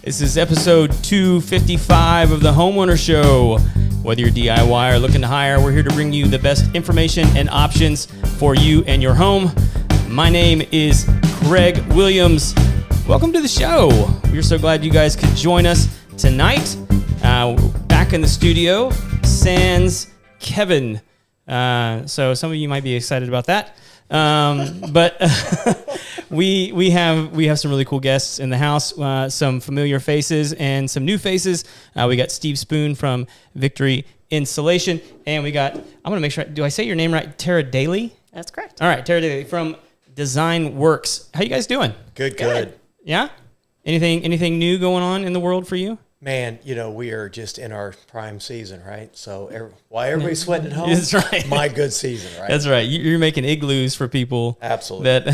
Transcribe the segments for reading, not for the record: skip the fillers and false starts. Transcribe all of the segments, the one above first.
This is episode 255 of the Homeowner Show. Whether you're DIY or looking to hire, we're here to bring you the best information and options for you and your home. My name is Craig Williams. Welcome to the show. We're so glad you guys could join us tonight. Back in the studio, sans Kevin. So some of you might be excited about that. But we have some really cool guests in the house, some familiar faces and some new faces. We got Steve Spoon from Victory Insulation, and we got, I'm going to make sure, do I say your name right? Tara Daley? That's correct. All right, Tara Daley from Design Works. How you guys doing? Good. Yeah? Anything new going on in the world for you? Man, we are just in our prime season, right? So while everybody's sweating at home, That's right. my good season, right? That's right. You're making igloos for people. Absolutely.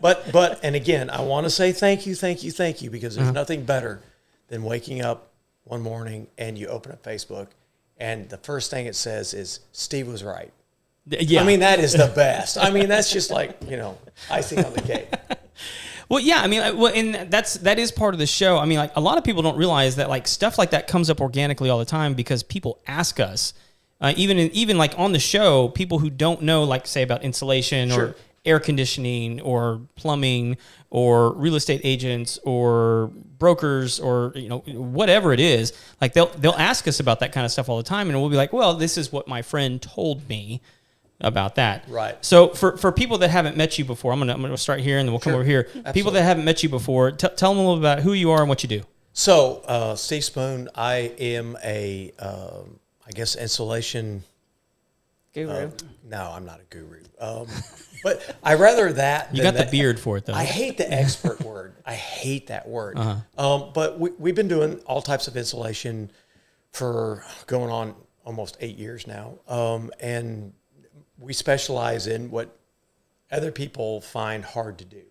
But and again, I want to say thank you, because there's nothing better than waking up one morning and you open up Facebook and the first thing it says is Steve was right. Yeah. I mean, that is the best. I mean, that's just like, icing on the cake. Well, yeah, I mean, and that is part of the show. I mean, like, a lot of people don't realize that, like, stuff like that comes up organically all the time because people ask us, even like on the show, people who don't know, like, say about insulation Sure. or air conditioning or plumbing or real estate agents or brokers or whatever it is, like they'll ask us about that kind of stuff all the time, and we'll be like, well, this is what my friend told me about that. Right. So for people that haven't met you before, I'm gonna start here and then we'll come over here. Absolutely. People that haven't met you before, tell them a little bit about who you are and what you do. So, Steve Spoon, I am a, insulation Guru. no, I'm not a guru. But I rather that. You got the beard for it, though. I hate the expert word. I hate that word. But we've been doing all types of insulation for going on almost 8 years now. And we specialize in what other people find hard to do.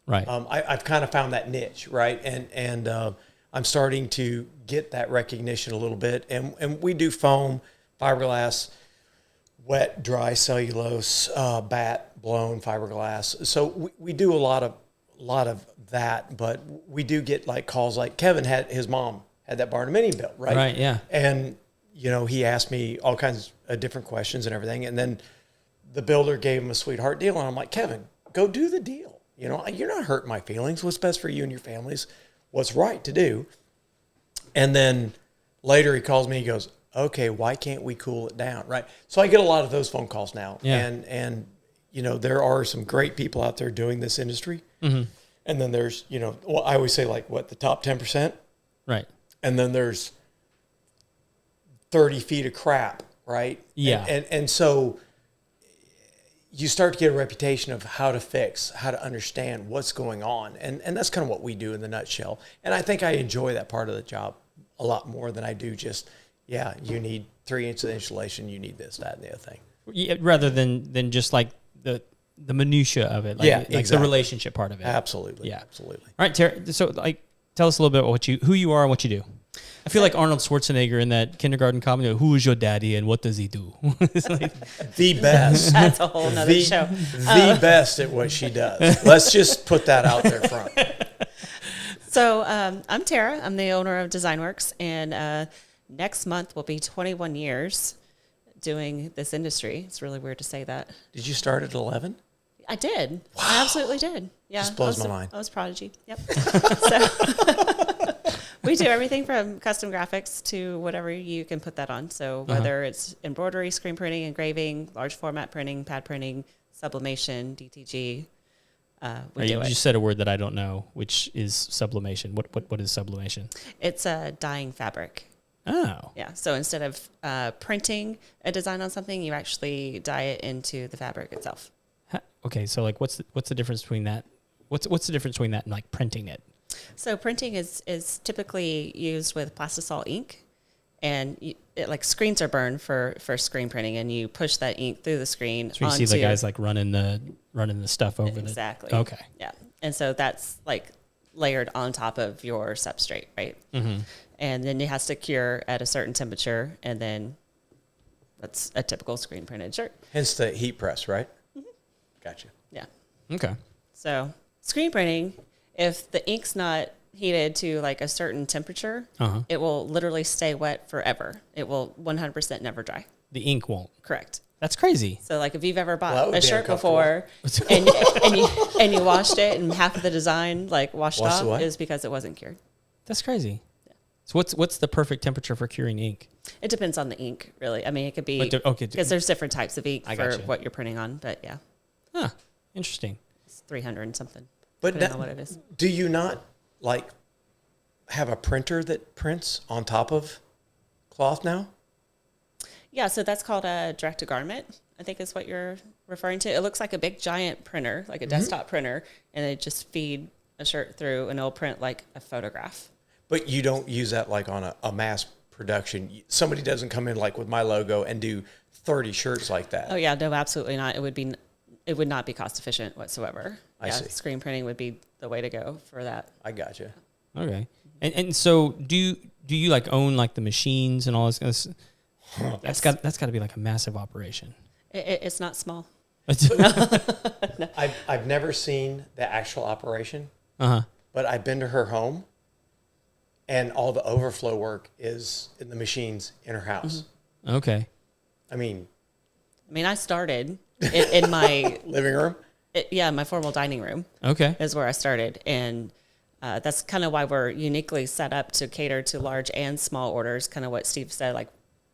Right. I've kind of found that niche, right? And I'm starting to get that recognition a little bit. And we do foam, fiberglass, wet, dry cellulose, bat, blown fiberglass. So we do a lot of that, but we do get like calls like Kevin his mom had that barnuminium built, right? Right, yeah. And, he asked me all kinds of different questions and everything. And then the builder gave him a sweetheart deal. And I'm like, Kevin, go do the deal. You're not hurting my feelings. What's best for you and your families? What's right to do? And then later he calls me, he goes, okay, why can't we cool it down? Right. So I get a lot of those phone calls now. Yeah. And there are some great people out there doing this industry. Mm-hmm. And then there's, I always say like the top 10%. Right. And then there's 30 feet of crap. Right. Yeah. And so you start to get a reputation of how to fix, how to understand what's going on. And that's kind of what we do in the nutshell. And I think I enjoy that part of the job a lot more than I do just, you need 3 inches of insulation, you need this, that, and the other thing. Yeah, rather than just like the minutia of it. Like, exactly. The relationship part of it. Absolutely. Yeah. Absolutely. All right, Tara, so like, tell us a little bit about who you are and what you do. I feel like Arnold Schwarzenegger in that kindergarten comedy, who is your daddy and what does he do? It's like, The best. That's a whole nother show. The best at what she does. Let's just put that out there front. So I'm Tara. I'm the owner of Design Works, and next month will be 21 years doing this industry. It's really weird to say that. Did you start at 11? I did. Wow. I absolutely did. Yeah, Just blows my mind. I was prodigy. Yep. So we do everything from custom graphics to whatever you can put that on. So whether it's embroidery, screen printing, engraving, large format printing, pad printing, sublimation, DTG, we do you it. just said a word that I don't know, which is sublimation. What is sublimation? It's a dyeing fabric. Oh. Yeah. So instead of printing a design on something, you actually dye it into the fabric itself. Okay, so like, what's the difference between that? What's the difference between that and like printing it? So printing is typically used with plastisol ink, and like screens are burned for screen printing, and you push that ink through the screen. So you see the guys like running the stuff over exactly. Okay. Yeah, and so that's like layered on top of your substrate, right? Mm-hmm. And then it has to cure at a certain temperature, and then that's a typical screen printed shirt. Hence the heat press, right? Mm-hmm. Gotcha. Yeah. Okay. So screen printing, if the ink's not heated to like a certain temperature, it will literally stay wet forever. It will 100% never dry. The ink won't. Correct. That's crazy. So like if you've ever Well, that bought would a be shirt uncomfortable. before and you washed it and half of the design like washed Washed off away? is because it wasn't cured. That's crazy. So what's the perfect temperature for curing ink? It depends on the ink, really. I mean, it could be Okay. because there's different types of ink I for gotcha. what you're printing on, but yeah, Huh. Interesting. it's 300 and something. But Depending on what it is. do you not like have a printer that prints on top of cloth now? Yeah, so that's called a direct to garment, I think is what you're referring to. It looks like a big giant printer, like a desktop printer, and they just feed a shirt through and it'll print like a photograph. But you don't use that like on a mass production. Somebody doesn't come in like with my logo and do 30 shirts like that. Oh yeah, no, absolutely not. It would not be cost efficient whatsoever. I see. Screen printing would be the way to go for that. I got you. Okay. And so do you like own like the machines and all this kind of stuff? That's got to be like a massive operation. It's not small. I've never seen the actual operation, Uh-huh. but I've been to her home, and all the overflow work is in the machines in her house. Okay. I mean, I started in my living room. my formal dining room Okay. is where I started, and that's kind of why we're uniquely set up to cater to large and small orders. Kind of what Steve said, like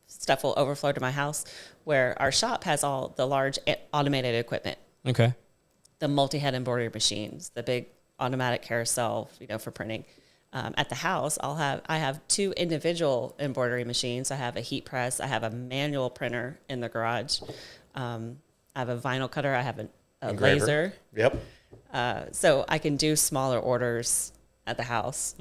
stuff will overflow to my house, where our shop has all the large automated equipment, Okay. the multi-head embroidery machines, the big automatic carousel, for printing. At the house, I have 2 individual embroidery machines. I have a heat press. I have a manual printer in the garage. I have a vinyl cutter. I have a Engraver. laser. Yep. So I can do smaller orders at the house.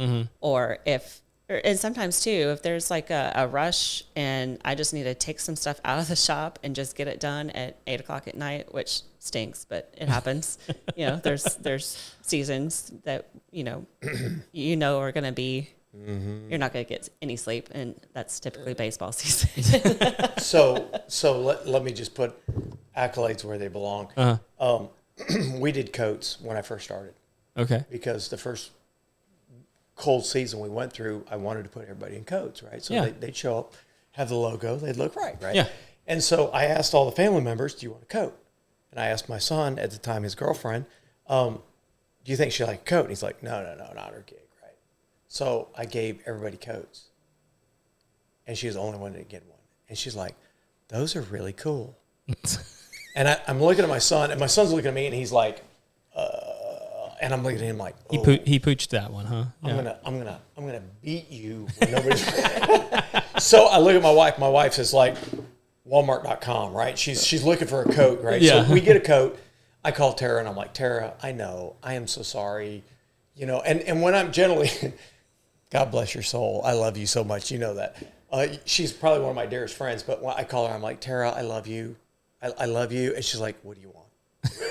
And sometimes too, if there's like a rush and I just need to take some stuff out of the shop and just get it done at 8:00 at night, which stinks, but it happens. There's seasons that, are going to be, you're not going to get any sleep. And that's typically baseball season. So let me just put accolades where they belong. We did coats when I first started Okay. because the first cold season we went through, I wanted to put everybody in coats, right? So Yeah. they'd show up, have the logo, they'd look right? Yeah. And so I asked all the family members, do you want a coat? And I asked my son, at the time his girlfriend, do you think she'd like a coat? And he's like, no, not her gig, right? So I gave everybody coats. And she was the only one that didn't get one. And she's like, those are really cool. And I'm looking at my son, and my son's looking at me, and he's like, and I'm looking at him like, oh, He pooched that one, huh? Yeah. I'm gonna beat you when nobody's. So I look at my wife. My wife's is like Walmart.com, right? She's looking for a coat, right? Yeah. So we get a coat. I call Tara and I'm like, Tara, I know, I am so sorry, And when I'm generally, God bless your soul, I love you so much, you know that. She's probably one of my dearest friends, but when I call her, I'm like, Tara, I love you, I love you, and she's like, what do you want?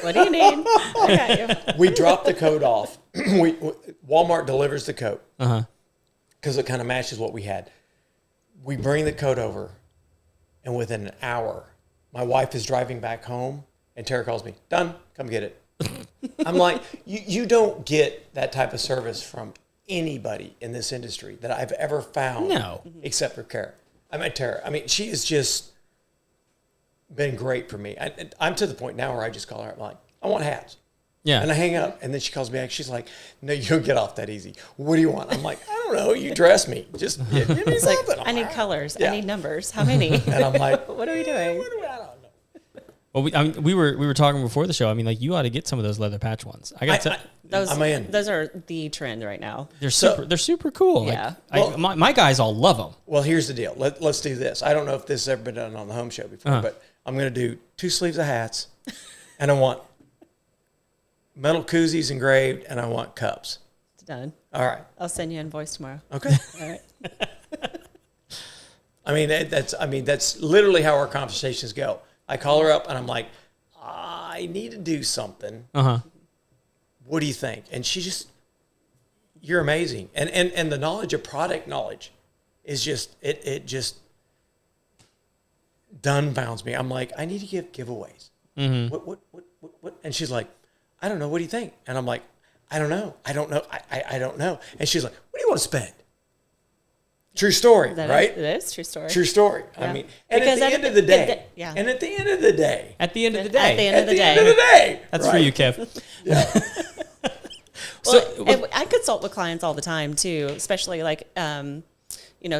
What do you need? I got you. We drop the coat off. Walmart delivers the coat because it kind of matches what we had. We bring the coat over, and within an hour, my wife is driving back home, and Tara calls me, done, come get it. I'm like, you don't get that type of service from anybody in this industry that I've ever found. No. Except for Tara. She is just been great for me. I'm to the point now where I just call her. I'm like, I want hats. Yeah. And I hang up, and then she calls me back. She's like, no, you don't get off that easy. What do you want? I'm like, I don't know. You dress me. Just give me It's like, something. I need colors. Yeah. I need numbers. How many? And I'm like, What are we doing? I don't know. Well, we were talking before the show. I mean, like you ought to get some of those leather patch ones. I got to. Those in. those are the trend right now. They're super cool. Yeah. My guys all love them. Well, here's the deal. Let's do this. I don't know if this has ever been done on the home show before, but I'm going to do 2 sleeves of hats, and I want metal koozies engraved, and I want cups. It's done. All right. I'll send you an invoice tomorrow. Okay. All right. That's literally how our conversations go. I call her up, and I'm like, I need to do something. What do you think? And you're amazing. And the knowledge of product knowledge is just, it just dumbfounds me. I'm like, I need to give giveaways. What? And she's like, I don't know. What do you think? And I'm like, I don't know. I don't know. I don't know. And she's like, what do you want to spend? True story, right? It is true story. True story. Yeah. I mean, and Because at the end of the day, yeah. and at the end of the day, At the end of the day. At the end of the day. end of the day, That's right? for you, Kev. Well, I consult with clients all the time too, especially like,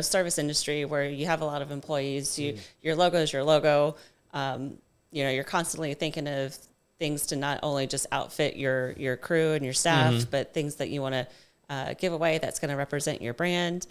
service industry where you have a lot of employees. Your logo is your logo. You're constantly thinking of things to not only just outfit your crew and your staff, but things that you want to give away that's going to represent your brand.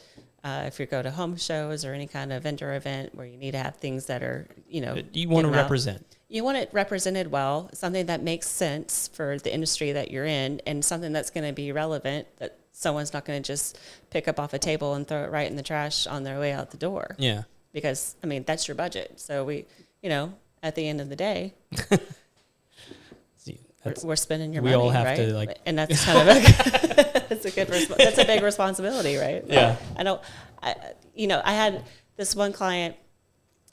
If you go to home shows or any kind of vendor event where you need to have things that are, You want to given out. represent. You want it represented well, something that makes sense for the industry that you're in, and something that's going to be relevant that someone's not going to just pick up off a table and throw it right in the trash on their way out the door. Yeah. Because, that's your budget. So at the end of the day, See, we're spending your we money, all have right? to, and that's kind of that's a big responsibility, right? Yeah. I had this one client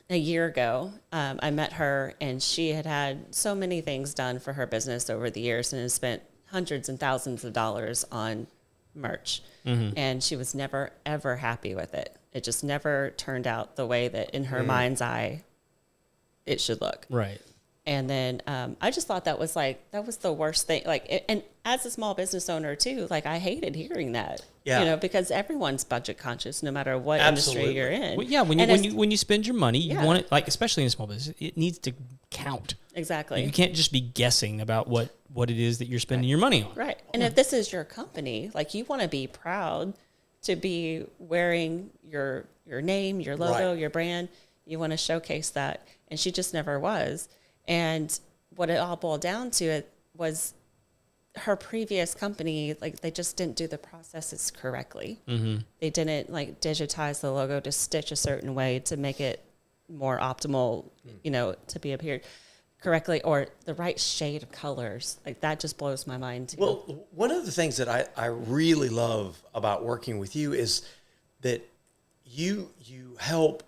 a year ago. I met her, and she had so many things done for her business over the years, and had spent hundreds and thousands of dollars on merch, and she was never ever happy with it. It just never turned out the way that in her mind's eye it should look. Right. And then I just thought that was the worst thing. And as a small business owner too, I hated hearing that. Yeah. Because everyone's budget conscious, no matter what Absolutely. industry you're in. Well, yeah, when you spend your money, you want it, especially in a small business, it needs to count. Exactly. You can't just be guessing about what it is that you're spending your money on. Right. And if this is your company, you want to be proud to be wearing your name, your logo, Right. your brand. You want to showcase that. And she just never was. And what it all boiled down to was her previous company, they just didn't do the processes correctly. Mm-hmm. They didn't digitize the logo to stitch a certain way to make it more optimal, to be appeared correctly, or the right shade of colors. That just blows my mind too. Well, one of the things that I really love about working with you is that you help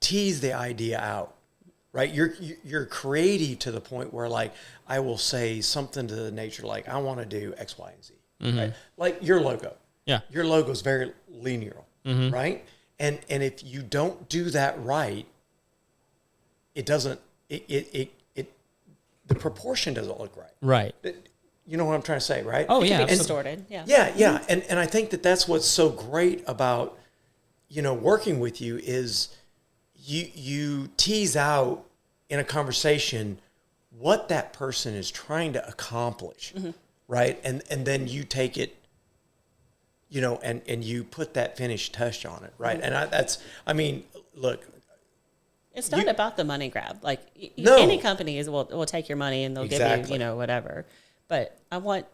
tease the idea out, right? You're creative to the point where I will say something to the nature I want to do X, Y, and Z, right? Like your logo. Yeah. Your logo is very linear, right? And if you don't do that right, it doesn't. The proportion doesn't look right. Right. You know what I'm trying to say, right? Oh, it yeah. can be absolutely. distorted. Yeah. Yeah. And I think that's what's so great about, working with you is you tease out in a conversation what that person is trying to accomplish, right? And then you take it, and you put that finished touch on it, right? And look. It's not about the money grab. No. Any companies will take your money and they'll Exactly. give you, whatever. But I want,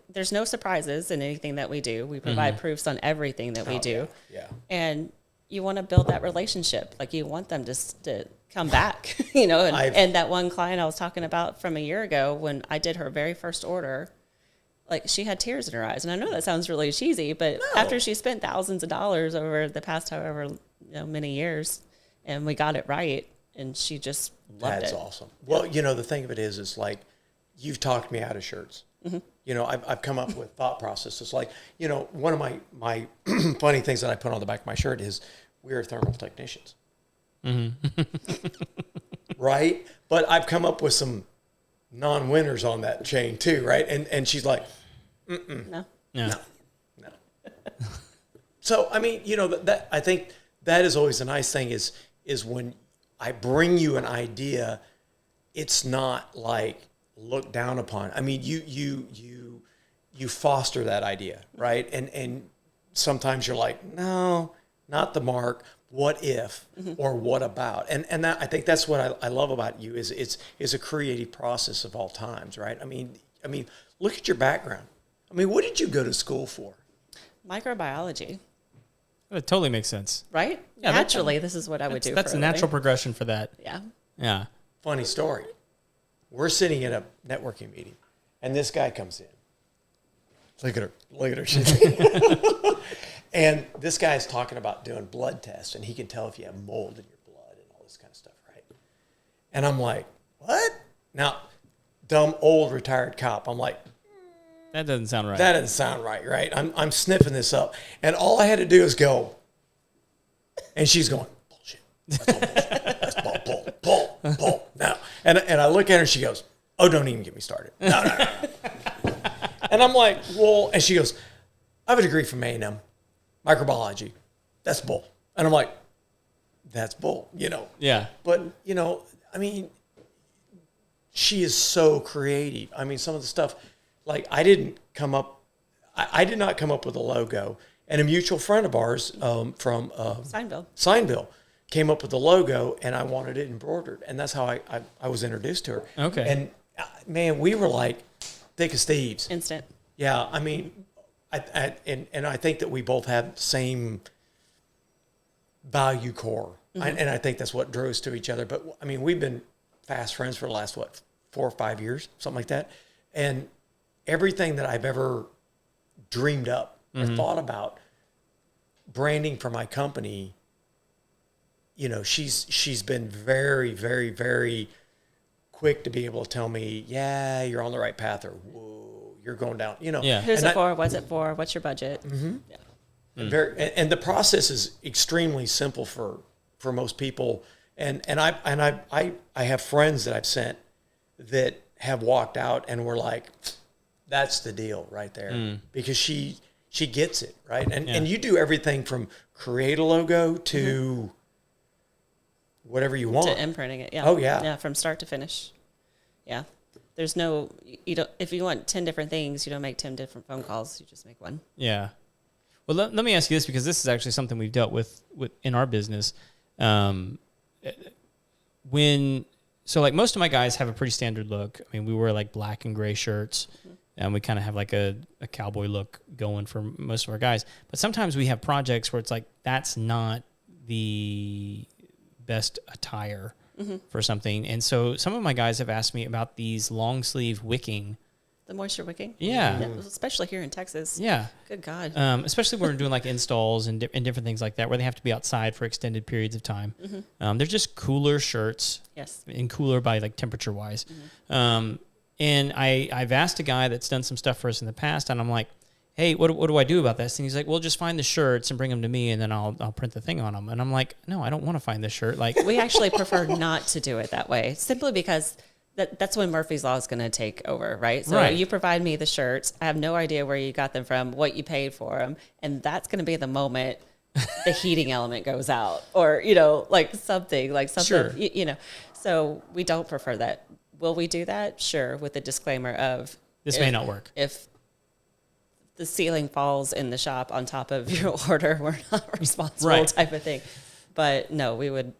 there's no surprises in anything that we do. We provide proofs on everything that we do. Yeah. And you want to build that relationship. You want them to come back, and that one client I was talking about from a year ago when I did her very first order, she had tears in her eyes. And I know that sounds really cheesy, but after she spent thousands of dollars over the past however many years, and we got it right, and she just loved it. That's awesome. Well, the thing of it is you've talked me out of shirts. I've come up with thought processes. One of my funny things that I put on the back of my shirt is we are thermal technicians. Right? But I've come up with some non-winners on that chain too, right? And she's like, No. Yeah. no. So, that I think that is always a nice thing is when I bring you an idea, it's not looked down upon. You foster that idea, right? And sometimes you're like, no, not the mark. What if, or what about? And that, I think that's what I love about you is it's a creative process of all times, right? Look at your background. What did you go to school for? Microbiology. It totally makes sense. Right? Yeah, Naturally, this is what I would do. That's for a a natural living. progression for that. Yeah. Yeah. Funny story. We're sitting in a networking meeting, and this guy comes in. Look at her. And this guy's talking about doing blood tests, and he can tell if you have mold in your blood and all this kind of stuff, right? And I'm like, what? Now, dumb old retired cop. I'm like, That doesn't sound right. that doesn't sound right, right? I'm sniffing this up. And all I had to do is go. And she's going, bullshit. That's all bullshit. That's bull. No. And I look at her and she goes, oh, don't even get me started. No. And I'm like, well, and she goes, I have a degree from A&M, microbiology. That's bull. And I'm like, that's bull, Yeah. But, I mean, she is so creative. I mean, some of the stuff, like I did not come up with a logo. And a mutual friend of ours from Signville came up with the logo, and I wanted it embroidered. And that's how I was introduced to her. Okay. And, man, we were like thick as thieves. Instant. Yeah, I mean, and I think that we both have the same value core. And I think that's what drew us to each other. But, I mean, we've been fast friends for the last, 4 or 5 years, something like that. And everything that I've ever dreamed up or thought about branding for my company, she's been very, very, very quick to be able to tell me, yeah, you're on the right path, or whoa, you're going down, Yeah. Who's it for? What's it for? What's your budget? Yeah. And the process is extremely simple for most people. And I have friends that I've sent that have walked out and were like, that's the deal right there, because she gets it, right? And you do everything from create a logo to whatever you want. To imprinting it, yeah. Oh, yeah. Yeah, from start to finish. Yeah. There's no, if you want 10 different things, you don't make 10 different phone calls. You just make one. Yeah. Well, let me ask you this, because this is actually something we've dealt with in our business. So like most of my guys have a pretty standard look. I mean, we wear like black and gray shirts, and we kind of have like a cowboy look going for most of our guys. But sometimes we have projects where it's like, that's not the best attire for something. And so some of my guys have asked me about these long sleeve wicking. The moisture wicking? Yeah. Especially here in Texas. Yeah. Good God. Especially when we're doing like installs and different things like that, where they have to be outside for extended periods of time. They're just cooler shirts. Yes. And cooler by like temperature wise. And I've asked a guy that's done some stuff for us in the past, and I'm like, hey, what do I do about this? And he's like, well, just find the shirts and bring them to me, and then I'll print the thing on them. And I'm like, no, I don't want to find this shirt. Like, we actually prefer not to do it that way, simply because that's when Murphy's Law is going to take over, right? So you provide me the shirts. I have no idea where you got them from, what you paid for them, and that's going to be the moment the heating element goes out, or like something. Sure. So we don't prefer that. Will we do that? Sure, with the disclaimer of this may not work. If the ceiling falls in the shop on top of your order, we're not responsible, type of thing. But no, we would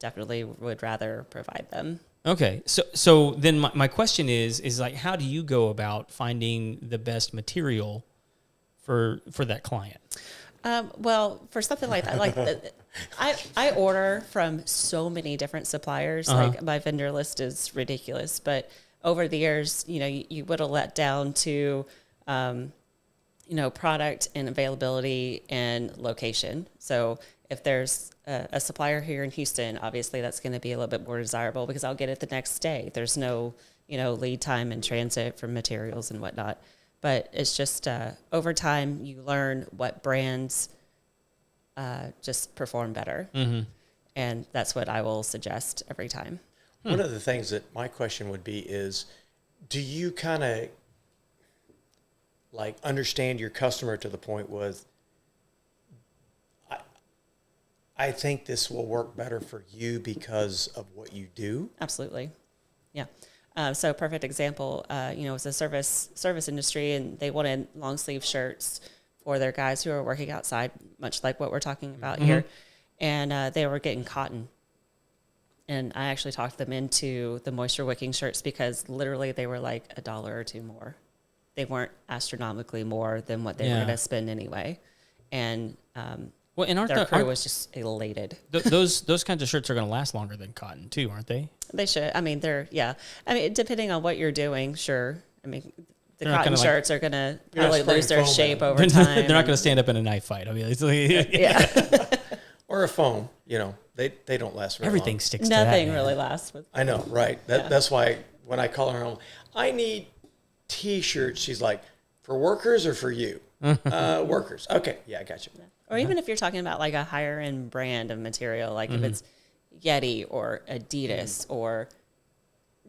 rather provide them. Okay. So then my question is like, how do you go about finding the best material for that client? Well, for something like that, I order from so many different suppliers. Like my vendor list is ridiculous, but over the years, you whittle that down to, product and availability and location. So if there's a supplier here in Houston, obviously that's going to be a little bit more desirable because I'll get it the next day. There's no, lead time and transit for materials and whatnot. But it's just over time you learn what brands just perform better. And that's what I will suggest every time. One of the things that my question would be is, do you kind of like understand your customer to the point with, I think this will work better for you because of what you do? Absolutely. Yeah. So perfect example, it's a service industry, and they wanted long sleeve shirts for their guys who are working outside, much like what we're talking about here. And they were getting cotton. And I actually talked them into the moisture wicking shirts because literally they were like $1 or $2 more. They weren't astronomically more than what they were going to spend anyway. And well, and their crew was just elated. Those kinds of shirts are going to last longer than cotton too, aren't they? They should. I mean, depending on what you're doing, sure. I mean, the cotton shirts are going to probably lose their shape over time. They're not going to stand up in a knife fight. I mean, or a foam. They don't last very Everything long. sticks. Nothing to that, really lasts. I know, right? That's why when I call her home, I need T-shirts. She's like, for workers or for you? Workers. Okay. Yeah, I got you. Or even if you're talking about like a higher end brand of material, like if it's Yeti or Adidas or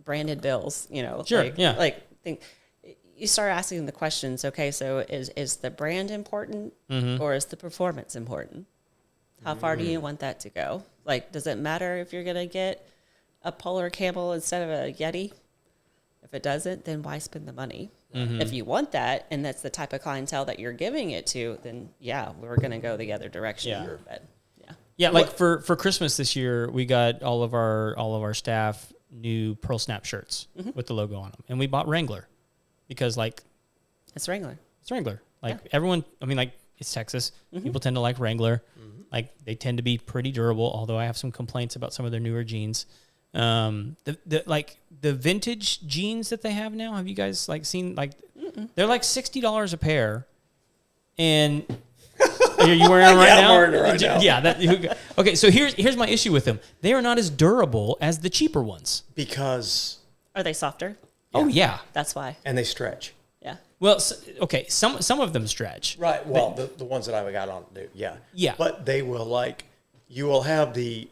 branded bills, you know, Sure, yeah. like think you start asking the questions. Okay, so is the brand important or is the performance important? How far do you want that to go? Like, does it matter if you're gonna get a Polar Camel instead of a Yeti? If it doesn't, then why spend the money? If you want that, and that's the type of clientele that you're giving it to, then yeah, we're going to go the other direction. Yeah. But yeah. Yeah, like for Christmas this year, we got all of our staff new Pearl Snap shirts with the logo on them, and we bought Wrangler because like It's Wrangler. it's Wrangler. Like everyone, I mean, like it's Texas. People tend to like Wrangler. Like they tend to be pretty durable. Although I have some complaints about some of their newer jeans. The vintage jeans that they have now. Have you guys like seen like they're like $60 a pair, and are you wearing them right now? I'm wearing it right now. Yeah. Okay. So here's my issue with them. They are not as durable as the cheaper ones. Because Are they softer? Oh yeah. That's why. and they stretch. Yeah. Well, okay. Some of them stretch. Right. Well, the ones that I've got on do. Yeah. Yeah. But they will you will have the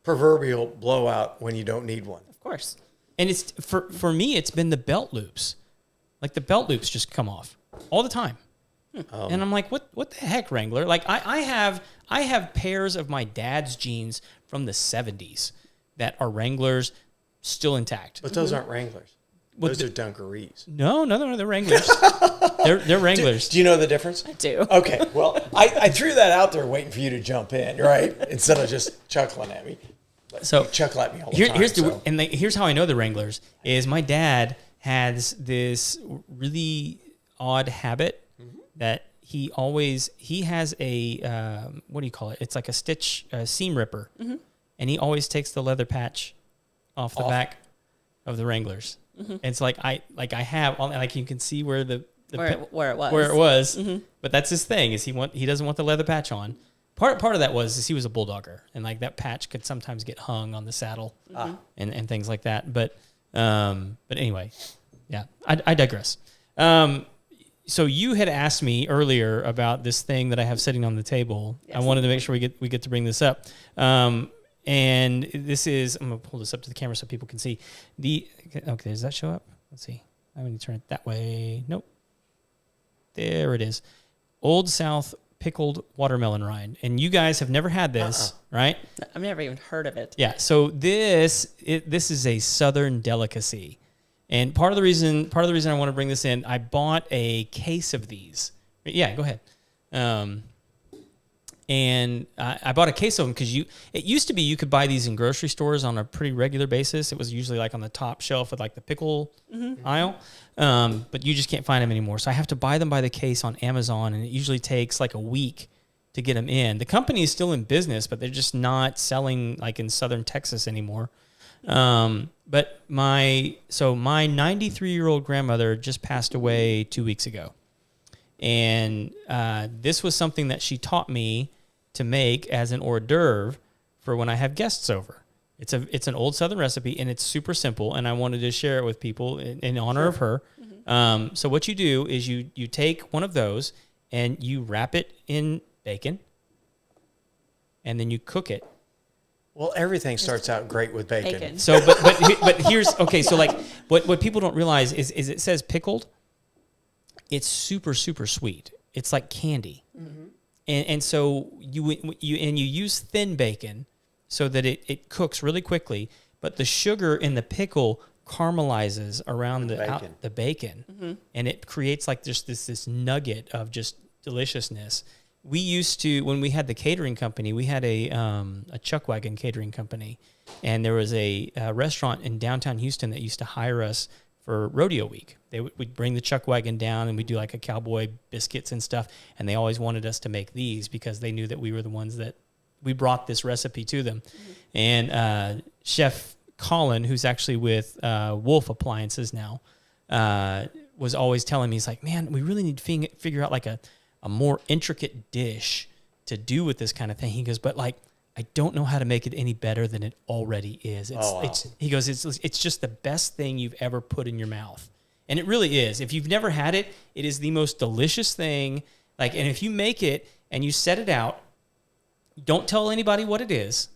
proverbial blowout when you don't need one. Of course. And it's for me, it's been the belt loops. Like the belt loops just come off all the time. And I'm like, what the heck, Wrangler? Like I have pairs of my dad's jeans from the 70s that are Wranglers still intact. But those aren't Wranglers. Those are Dungarees. No, they're Wranglers. they're Wranglers. Do you know the difference? I do. Okay. Well, I threw that out there waiting for you to jump in, right? Instead of just chuckling at me. So You chuckle at me all the time. Here's how I know the Wranglers is my dad has this really odd habit that he has a what do you call it? It's like a seam ripper, and he always takes the leather patch off the back of the Wranglers. It's like I have like you can see where where it was. But that's his thing is he doesn't want the leather patch on. Part of that was he was a bulldogger, and like that patch could sometimes get hung on the saddle and things like that. But anyway, yeah, I digress. So you had asked me earlier about this thing that I have sitting on the table. Yes. I wanted to make sure we get to bring this up. And this is, I'm going to pull this up to the camera so people can see. Okay, does that show up? Let's see. I'm going to turn it that way. Nope. There it is. Old South pickled watermelon rind. And you guys have never had this, right? I've never even heard of it. Yeah. So this is a Southern delicacy. And part of the reason I want to bring this in, I bought a case of these. Yeah, go ahead. And I bought a case of them because it used to be you could buy these in grocery stores on a pretty regular basis. It was usually like on the top shelf with like the pickle aisle, but you just can't find them anymore. So I have to buy them by the case on Amazon, and it usually takes like a week to get them in. The company is still in business, but they're just not selling like in Southern Texas anymore. But my 93-year-old grandmother just passed away 2 weeks ago. And this was something that she taught me to make as an hors d'oeuvre for when I have guests over. It's an old Southern recipe, and it's super simple, and I wanted to share it with people in honor of her. So what you do is you take one of those, and you wrap it in bacon, and then you cook it. Well, everything starts out great with bacon. So, but here's, okay, so like what people don't realize is it says pickled. It's super, super sweet. It's like candy. And so you use thin bacon so that it cooks really quickly, but the sugar in the pickle caramelizes around the bacon, and it creates like just this nugget of just deliciousness. We used to, when we had the catering company, we had a chuck wagon catering company, and there was a restaurant in downtown Houston that used to hire us for rodeo week. We'd bring the chuck wagon down, and we'd do like a cowboy biscuits and stuff, and they always wanted us to make these because they knew that we were the ones that we brought this recipe to them. And Chef Colin, who's actually with Wolf Appliances now, was always telling me, he's like, man, we really need to figure out like a more intricate dish to do with this kind of thing. He goes, but like, I don't know how to make it any better than it already is. He goes, it's just the best thing you've ever put in your mouth. And it really is. If you've never had it, it is the most delicious thing. Like, and if you make it and you set it out, don't tell anybody what it is.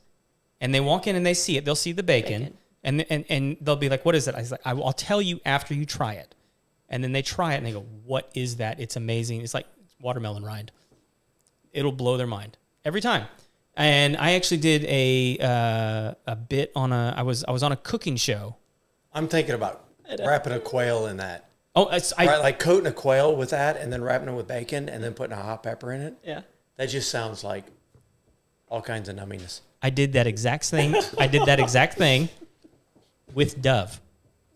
And they walk in and they see it. They'll see the bacon. And they'll be like, what is it? I was like, I'll tell you after you try it. And then they try it and they go, what is that? It's amazing. It's like watermelon rind. It'll blow their mind every time. And I actually did a bit on I was on a cooking show. I'm thinking about wrapping a quail in that. Oh, right, like coating a quail with that and then wrapping it with bacon and then putting a hot pepper in it. Yeah. That just sounds like all kinds of numminess. I did that exact thing. With dove.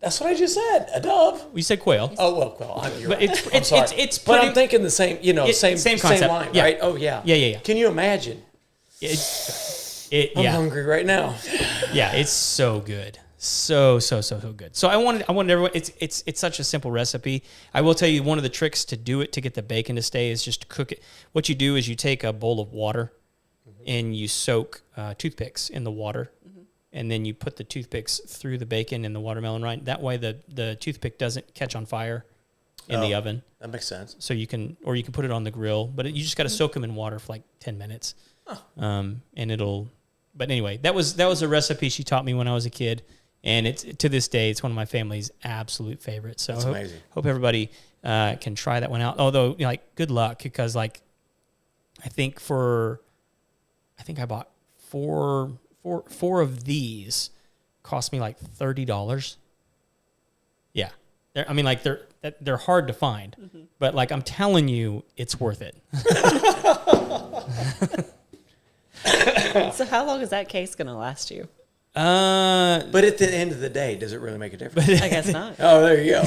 That's what I just said. A dove. We said quail. Oh well, quail. You're But right. it's pretty, But I'm thinking the same. Same concept. line, Yeah. right? Oh yeah. Yeah. Can you imagine? I'm hungry right now. Yeah, it's so good. So good. So I wanted everyone. It's such a simple recipe. I will tell you one of the tricks to do it to get the bacon to stay is just to cook it. What you do is you take a bowl of water and you soak toothpicks in the water, and then you put the toothpicks through the bacon and the watermelon rind. That way the toothpick doesn't catch on fire in the oven. That makes sense. So you can put it on the grill, but you just got to soak them in water for like 10 minutes. And it'll. But anyway, that was a recipe she taught me when I was a kid. And it's to this day, it's one of my family's absolute favorites. So That's amazing. Hope everybody can try that one out. Although, good luck because I think I bought four of these cost me like $30. Yeah, they're hard to find, but like I'm telling you, it's worth it. So how long is that case going to last you? But at the end of the day, does it really make a difference? I guess not. Oh, there you go.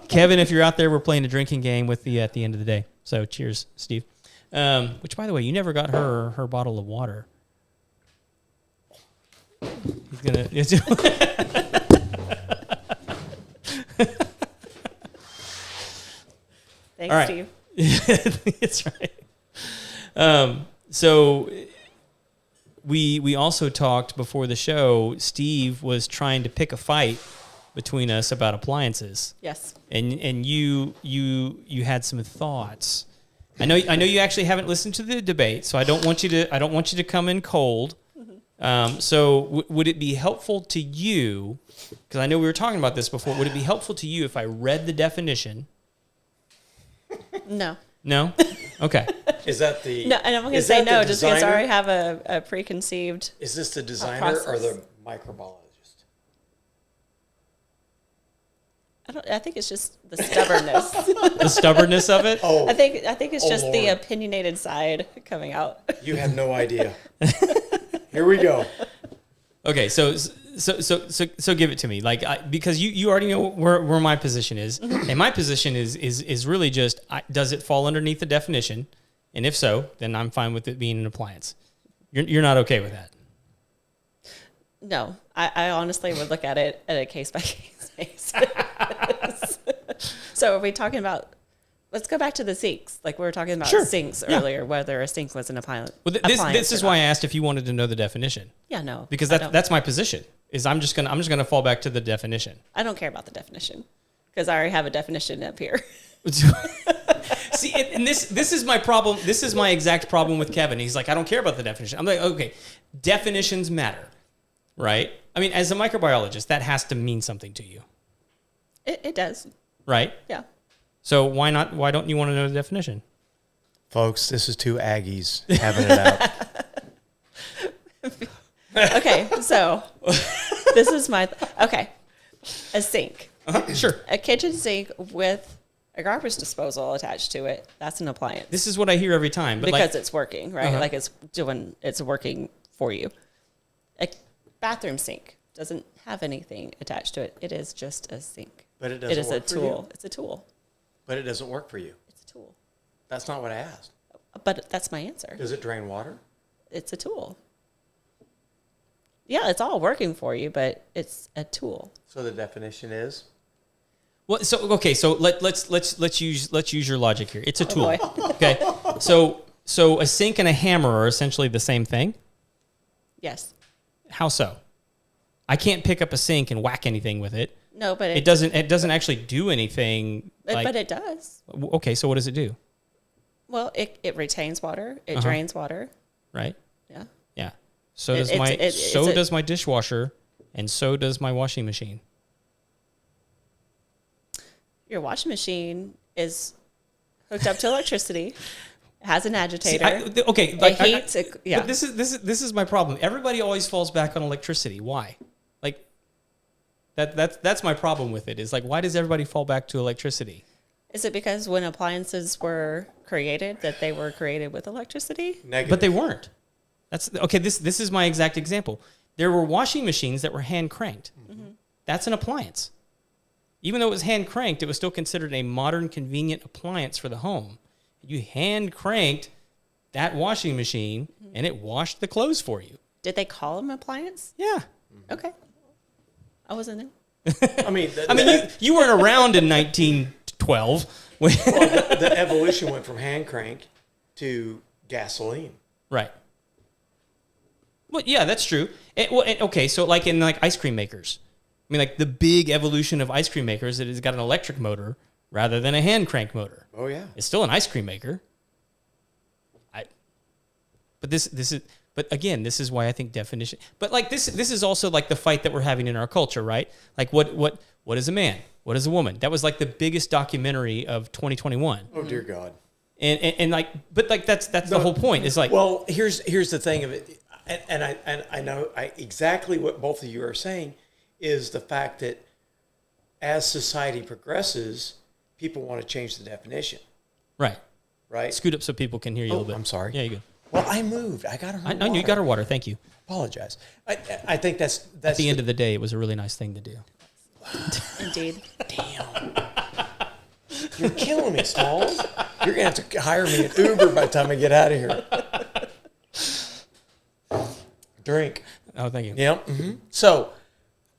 Kevin, if you're out there, we're playing a drinking game with you at the end of the day. So cheers, Steve. Which, by the way, you never got her bottle of water. He's gonna. Thanks, All right. Steve. That's right. So we also talked before the show. Steve was trying to pick a fight between us about appliances. Yes. And you had some thoughts. I know you actually haven't listened to the debate, so I don't want you to come in cold. So would it be helpful to you? Because I know we were talking about this before. Would it be helpful to you if I read the definition? No. No. Okay. Is that the? No, and I'm going to say no, just because I already have a preconceived. Is this the designer or the microbiologist? I think it's just the stubbornness. The stubbornness of it. Oh, I think it's just the Lord. opinionated side coming out. You have no idea. Here we go. Okay, so give it to me, because you already know where my position is, and my position is really just does it fall underneath the definition, and if so, then I'm fine with it being an appliance. You're not okay with that. No, I honestly would look at it at a case by case basis. So are we talking about? Let's go back to the sinks. Like we were talking about sinks earlier, whether a sink was an appliance. Well, this is why I asked if you wanted to know the definition. Yeah, no, because that's my position. Is I'm just gonna fall back to the definition. I don't care about the definition because I already have a definition up here. See, and this is my problem. This is my exact problem with Kevin. He's like, I don't care about the definition. I'm like, okay, definitions matter, right? I mean, as a microbiologist, that has to mean something to you. It does. Right? Yeah. So why not? Why don't you want to know the definition? Folks, this is two Aggies having it out. Okay, so this is okay. A sink. Sure. A kitchen sink with a garbage disposal attached to it. That's an appliance. This is what I hear every time. But because it's working, right? Uh-huh. Like it's working for you. A bathroom sink doesn't have anything attached to it. It is just a sink. But it doesn't It is work a for tool. you? It's a tool. But it doesn't work for you. It's a tool. That's not what I asked. But that's my answer. Does it drain water? It's a tool. Yeah, it's all working for you, but it's a tool. So the definition is? Well, so okay, so let's use your logic here. It's a tool. Boy. Okay. So So a sink and a hammer are essentially the same thing? Yes. How so? I can't pick up a sink and whack anything with it. No, but It doesn't actually do anything. but it does. Okay, so what does it do? Well, it retains water. It drains water. Right? Yeah. Yeah. So does does my dishwasher, and so does my washing machine. Your washing machine is hooked up to electricity. It has an agitator. But Yeah. this is my problem. Everybody always falls back on electricity. Why? Like that's my problem with it. Is like, why does everybody fall back to electricity? Is it because when appliances were created that they were created with electricity? Negative. But they weren't. That's okay. This is my exact example. There were washing machines that were hand cranked. Mm-hmm. That's an appliance. Even though it was hand cranked, it was still considered a modern, convenient appliance for the home. You hand cranked that washing machine, and it washed the clothes for you. Did they call them appliance? Yeah. Okay. I wasn't there. You weren't around in 1912. Well, the evolution went from hand crank to gasoline. Right. Well, yeah, that's true. Okay, so like in like ice cream makers. I mean, like the big evolution of ice cream makers, it has got an electric motor rather than a hand crank motor. Oh yeah, it's still an ice cream maker. But again, this is why I think definition. But like this is also like the fight that we're having in our culture, right? Like what is a man? What is a woman? That was like the biggest documentary of 2021. Oh dear God. And like, but like that's the whole point. Is like, well, here's the thing of it, and I know exactly what both of you are saying is the fact that as society progresses, people want to change the definition. Right. Right. Scoot up so people can hear you a little bit. I'm sorry. Yeah, you go. Well, I moved. I got her. I know you got her water. Thank you. Apologize. I think that's at the end of the day, it was a really nice thing to do. Indeed. Damn. You're killing me, Smalls. You're gonna have to hire me an Uber by the time I get out of here. Drink. Oh, thank you. Yeah. Mm-hmm. So,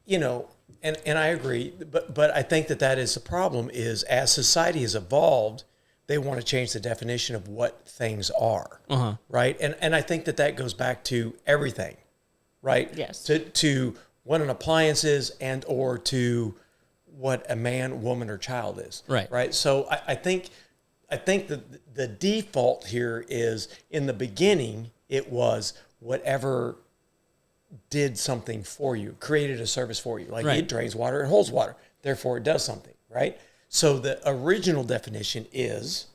and I agree, but I think that is the problem. Is as society has evolved, they want to change the definition of what things are, right? And I think that goes back to everything, right? Yes. To what an appliance is and or to what a man, woman, or child is. Right. Right. So I think that the default here is in the beginning, it was whatever did something for you, created a service for you. Like right. It drains water, it holds water. Therefore, it does something, right? So the original definition is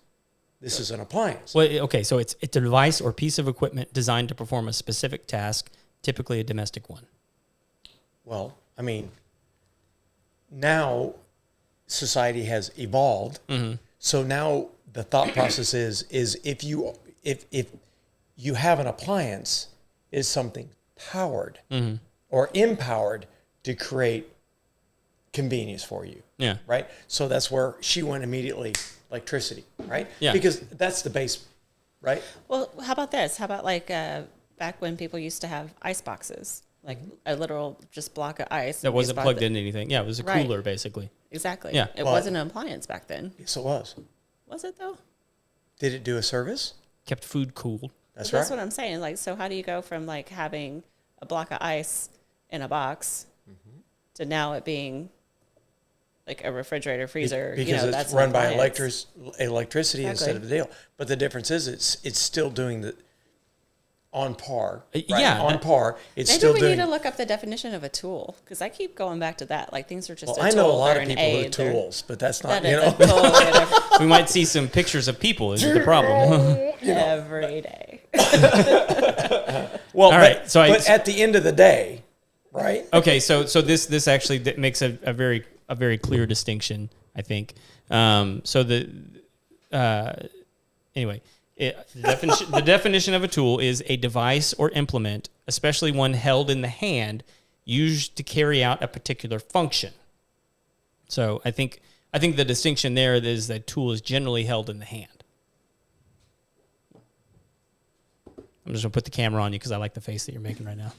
this is an appliance. Well, okay, so it's a device or piece of equipment designed to perform a specific task, typically a domestic one. Well, I mean, now society has evolved. Mm-hmm. So now the thought process is if you have an appliance, is something powered or empowered to create convenience for you. Yeah. Right. So that's where she went immediately electricity. Right. Yeah. Because that's the base. Right. Well, how about this? How about like back when people used to have ice boxes, like a literal just block of ice that wasn't plugged into anything. Yeah, it was a cooler basically. Exactly. Yeah. It wasn't an appliance back then. Yes, it was. Was it though? Did it do a service? Kept food cool. That's right. right. That's what I'm saying. Like, so how do you go from like having a block of ice in a box to now it being like a refrigerator, freezer? Because it's that's run by appliance. electricity instead of the deal. But the difference is it's still doing the on par. Right? Yeah. On par. It's Maybe still we doing. need to look up the definition of a tool because I keep going back to that. Like things are just Well, a I tool. know a lot They're of an people with aid. They're- tools, but that's not, That is a totally different We might see some pictures of people is the problem. every day. Well, All right, but, so but at the end of the day, right? Okay, so this actually makes a very clear distinction, I think. Anyway, the definition of a tool is a device or implement, especially one held in the hand, used to carry out a particular function. So I think the distinction there is that tool is generally held in the hand. I'm just gonna put the camera on you because I like the face that you're making right now.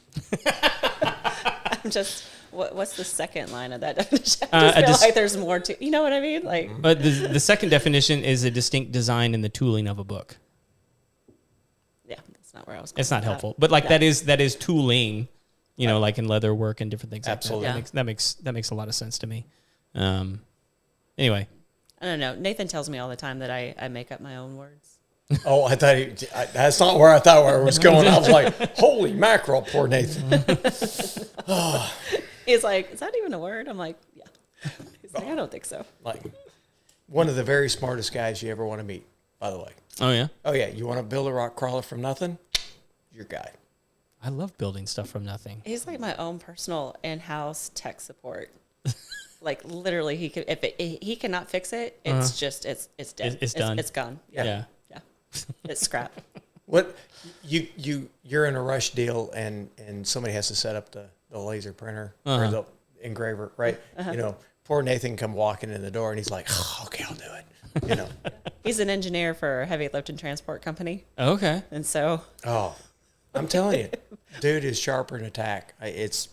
I'm just, what's the second line of that definition? I just feel like there's more to, you know what I mean? Like, But the second definition is a distinct design in the tooling of a book. not where I was going It's not with that. helpful, but like Yeah. that is tooling, you know, like in leather work and different things. Absolutely. Like that. That makes a lot of sense to me. Anyway, I don't know. Nathan tells me all the time that I make up my own words. Oh, I thought that's not where I thought where it was going. I was like, holy mackerel, poor Nathan. He's like, is that even a word? I'm like, yeah. He's like, I don't think so. Like, one of the very smartest guys you ever want to meet, by the way. oh yeah, Oh, yeah. You want to build a rock crawler from nothing? Your guy. I love building stuff from nothing. He's like my own personal in-house tech support. Like literally, he cannot fix it. It's just it's dead. It's done. It's gone. Yeah. Yeah. It's scrap. What you're in a rush deal and somebody has to set up the laser printer or the engraver, right? You know, poor Nathan come walking in the door and he's like, oh, okay, I'll do it. You know. He's an engineer for a heavy lift and transport company, Okay. and so Oh, I'm telling you, dude is sharper in attack. It's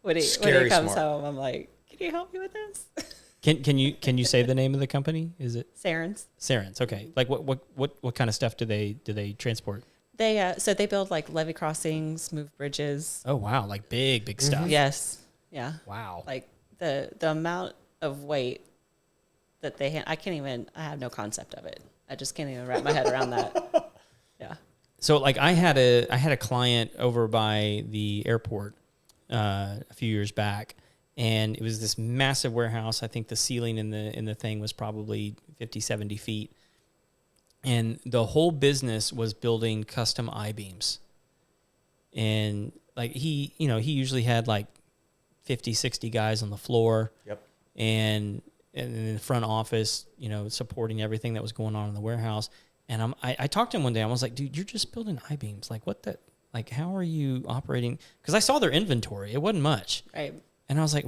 when he Scary comes smart. home, I'm like, can you help me with this? Can you say the name of the company? Is it Sarens. Sarens? Okay. Like what kind of stuff do they transport? They so they build like levee crossings, move bridges. Oh wow, like big stuff. Yes. Yeah. Wow. Like the amount of weight that they I have no concept of it. I just can't even wrap my head around that. Yeah. So like I had a client over by the airport a few years back, and it was this massive warehouse. I think the ceiling in the thing was probably 50, 70 feet. And the whole business was building custom I-beams. And like he usually had like 50, 60 guys on the floor. Yep. And in the front office, supporting everything that was going on in the warehouse. And I talked to him one day. I was like, dude, you're just building I-beams. Like, how are you operating? Because I saw their inventory. It wasn't much. Right. And I was like,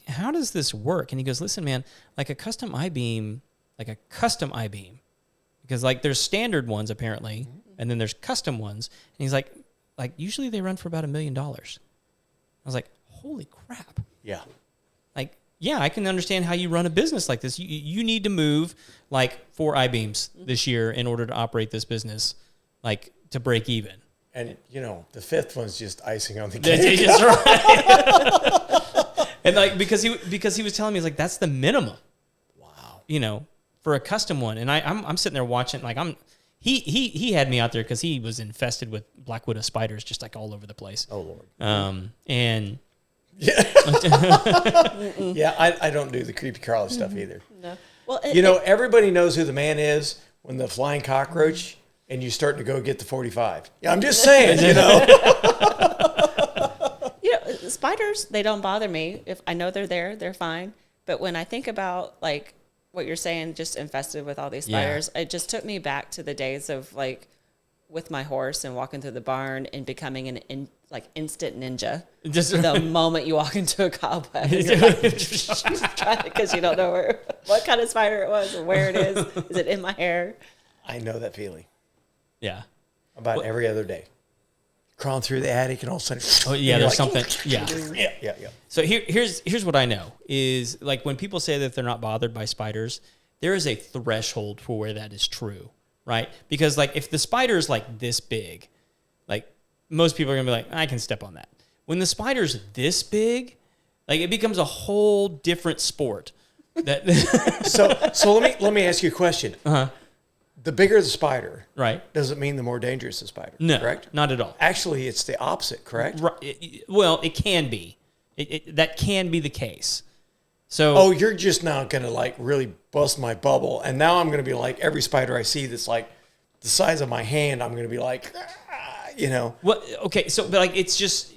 how does this work? And he goes, listen, man, like a custom I-beam, because like there's standard ones apparently, and then there's custom ones. And he's like usually they run for about $1 million. I was like, holy crap. Yeah. Like, yeah, I can understand how you run a business like this. You need to move like 4 I-beams this year in order to operate this business, like to break even. And, the 5th one's just icing on the cake. That's right. And like, because he was telling me, he's like, that's the minimum. Wow. For a custom one. And I'm sitting there watching, like he had me out there because he was infested with black widow spiders just like all over the place. Oh, Lord. And Yeah, I don't do the creepy crawly stuff either. No. Well, Everybody knows who the man is when the flying cockroach and you start to go get the 45. Yeah, I'm just saying, spiders, they don't bother me. If I know they're there, they're fine. But when I think about like what you're saying, just infested with all these spiders, it just took me back to the days of like with my horse and walking through the barn and becoming an instant ninja. just The moment you walk into a cobweb, and you're like, because you don't know what kind of spider it was or where it is. Is it in my hair? I know that feeling yeah. about every other day. Crawling through the attic and all of a sudden, Oh yeah, there's something. Yeah. yeah. So here's what I know is like when people say that they're not bothered by spiders, there is a threshold for where that is true, right? Because like if the spider is like this big, like most people are gonna be like, I can step on that. When the spider's this big, like it becomes a whole different sport. That So let me ask you a question. The bigger the spider, right? doesn't mean the more dangerous the spider. No, correct? not at all. Actually, it's the opposite. Correct? Right. Well, it can be. That can be the case. So. Oh, you're just now gonna like really bust my bubble, and now I'm gonna be like every spider I see that's like the size of my hand. I'm gonna be like, Well, okay. So, but like, it's just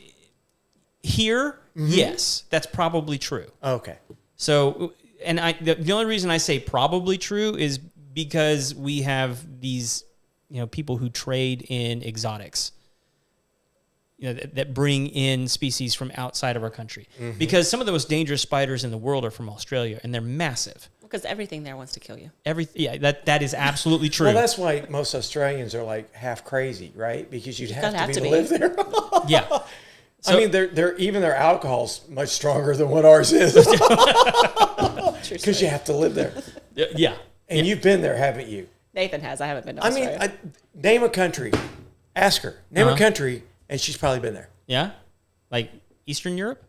here. Yes, that's probably true. Okay. So, and the only reason I say probably true is because we have these, people who trade in exotics, that bring in species from outside of our country. Because some of the most dangerous spiders in the world are from Australia, and they're massive. Because everything there wants to kill you. That is absolutely true. Well, that's why most Australians are like half crazy, right? Because you'd have have to to live be. there. Yeah. I mean, even their alcohol's much stronger than what ours is because you have to live there. Yeah. And you've been there, haven't you? Nathan has. I haven't been to I mean, Australia. name a country Ask her. Name a country, and she's probably been there. Yeah? Like Eastern Europe?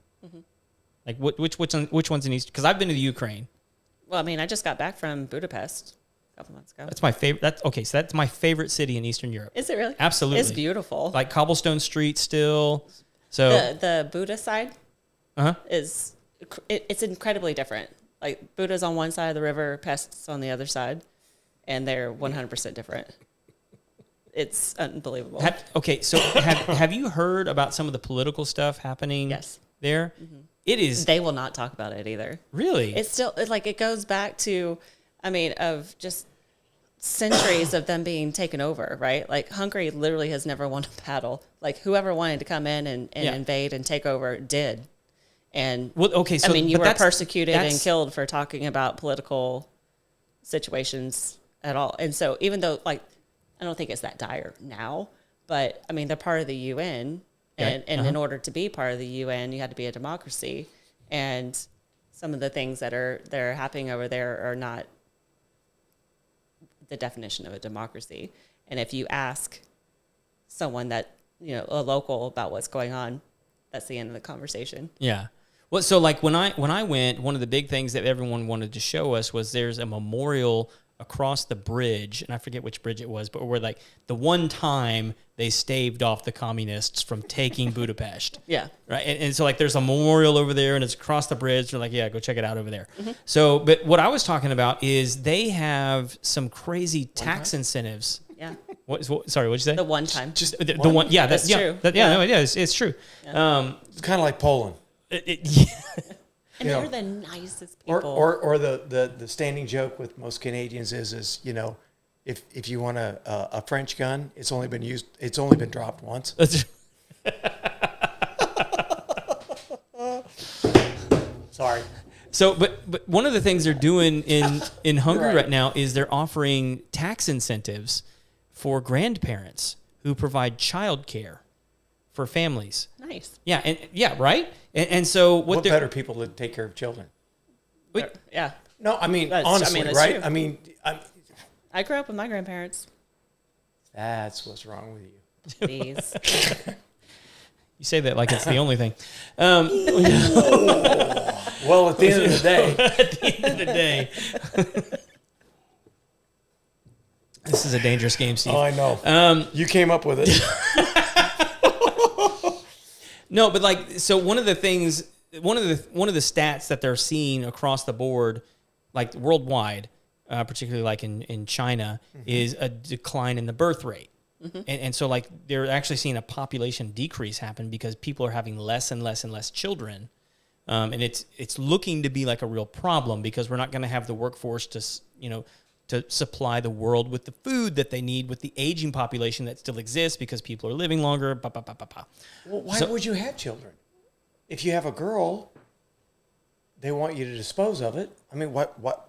Like which one's in Eastern? Because I've been to the Ukraine. Well, I mean, I just got back from Budapest a couple months ago. That's my favorite. So that's my favorite city in Eastern Europe. Is it really? Absolutely. It's beautiful. Like cobblestone streets still. So the Buda side it's incredibly different. Like Buda's on one side of the river, Pest's on the other side, and they're 100% different. It's unbelievable. So have you heard about some of the political stuff happening there? Mm-hmm. It is. They will not talk about it either. Really? It's still like it goes back to, of just centuries of them being taken over, right? Like Hungary literally has never won a battle. Like whoever wanted to come in and invade and take over did. And you were persecuted and killed for talking about political situations at all. And so even though I don't think it's that dire now, but they're part of the UN. And in order to be part of the UN, you had to be a democracy. And some of the things that are happening over there are not the definition of a democracy. And if you ask someone that, a local about what's going on, that's the end of the conversation. Yeah. Well, so like when I went, one of the big things that everyone wanted to show us was there's a memorial across the bridge, and I forget which bridge it was, but where like the one time they staved off the communists from taking Budapest. Yeah. Right. And so like there's a memorial over there and it's across the bridge. They're like, yeah, go check it out over there. Mm-hmm. So, but what I was talking about is they have some crazy tax incentives. Yeah. Sorry, what'd you say? The one time. Just the one. Yeah. That's true. It's true. Yeah. It's kind of like Poland. And they're the nicest people. Or the standing joke with most Canadians is if you want a French gun, it's only been dropped once. Sorry. So, but one of the things they're doing in Hungary right now is they're offering tax incentives for grandparents who provide childcare for families. Nice. Yeah, right. And so what better people to take care of children? Yeah. No, honestly, right? True. I grew up with my grandparents. That's what's wrong with you. Please. You say that like it's the only thing. Well, at the end of the day. This is a dangerous game, Steve. Oh, I know. You came up with it. No, but so one of the stats that they're seeing across the board, like worldwide, particularly like in China, is a decline in the birth rate. Mm-hmm. And so like they're actually seeing a population decrease happen because people are having less and less and less children. And it's looking to be like a real problem because we're not going to have the workforce to supply the world with the food that they need with the aging population that still exists because people are living longer. Well, why would you have children? If you have a girl, they want you to dispose of it. What?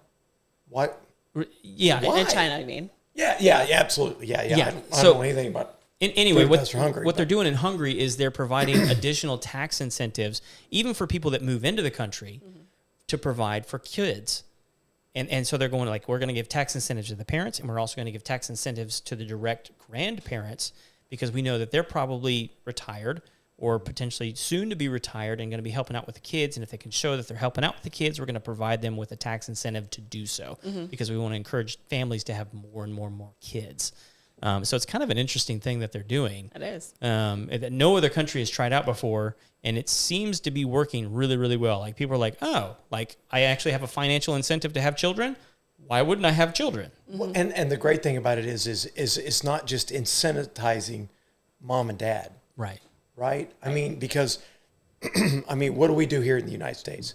Yeah. In China, I mean. Yeah, absolutely. Yeah. I don't know anything about anyway, Hungary, what they're doing in Hungary is they're providing additional tax incentives, even for people that move into the country, to provide for kids. And so they're going we're going to give tax incentives to the parents, and we're also going to give tax incentives to the direct grandparents because we know that they're probably retired or potentially soon to be retired and going to be helping out with the kids. And if they can show that they're helping out with the kids, we're going to provide them with a tax incentive to do so because we want to encourage families to have more and more and more kids. So it's kind of an interesting thing that they're doing. It is. That no other country has tried out before, and it seems to be working really, really well. Like people are like, oh, like I actually have a financial incentive to have children. Why wouldn't I have children? Well, and the great thing about it is it's not just incentivizing mom and dad. Right. Right? Because, what do we do here in the United States?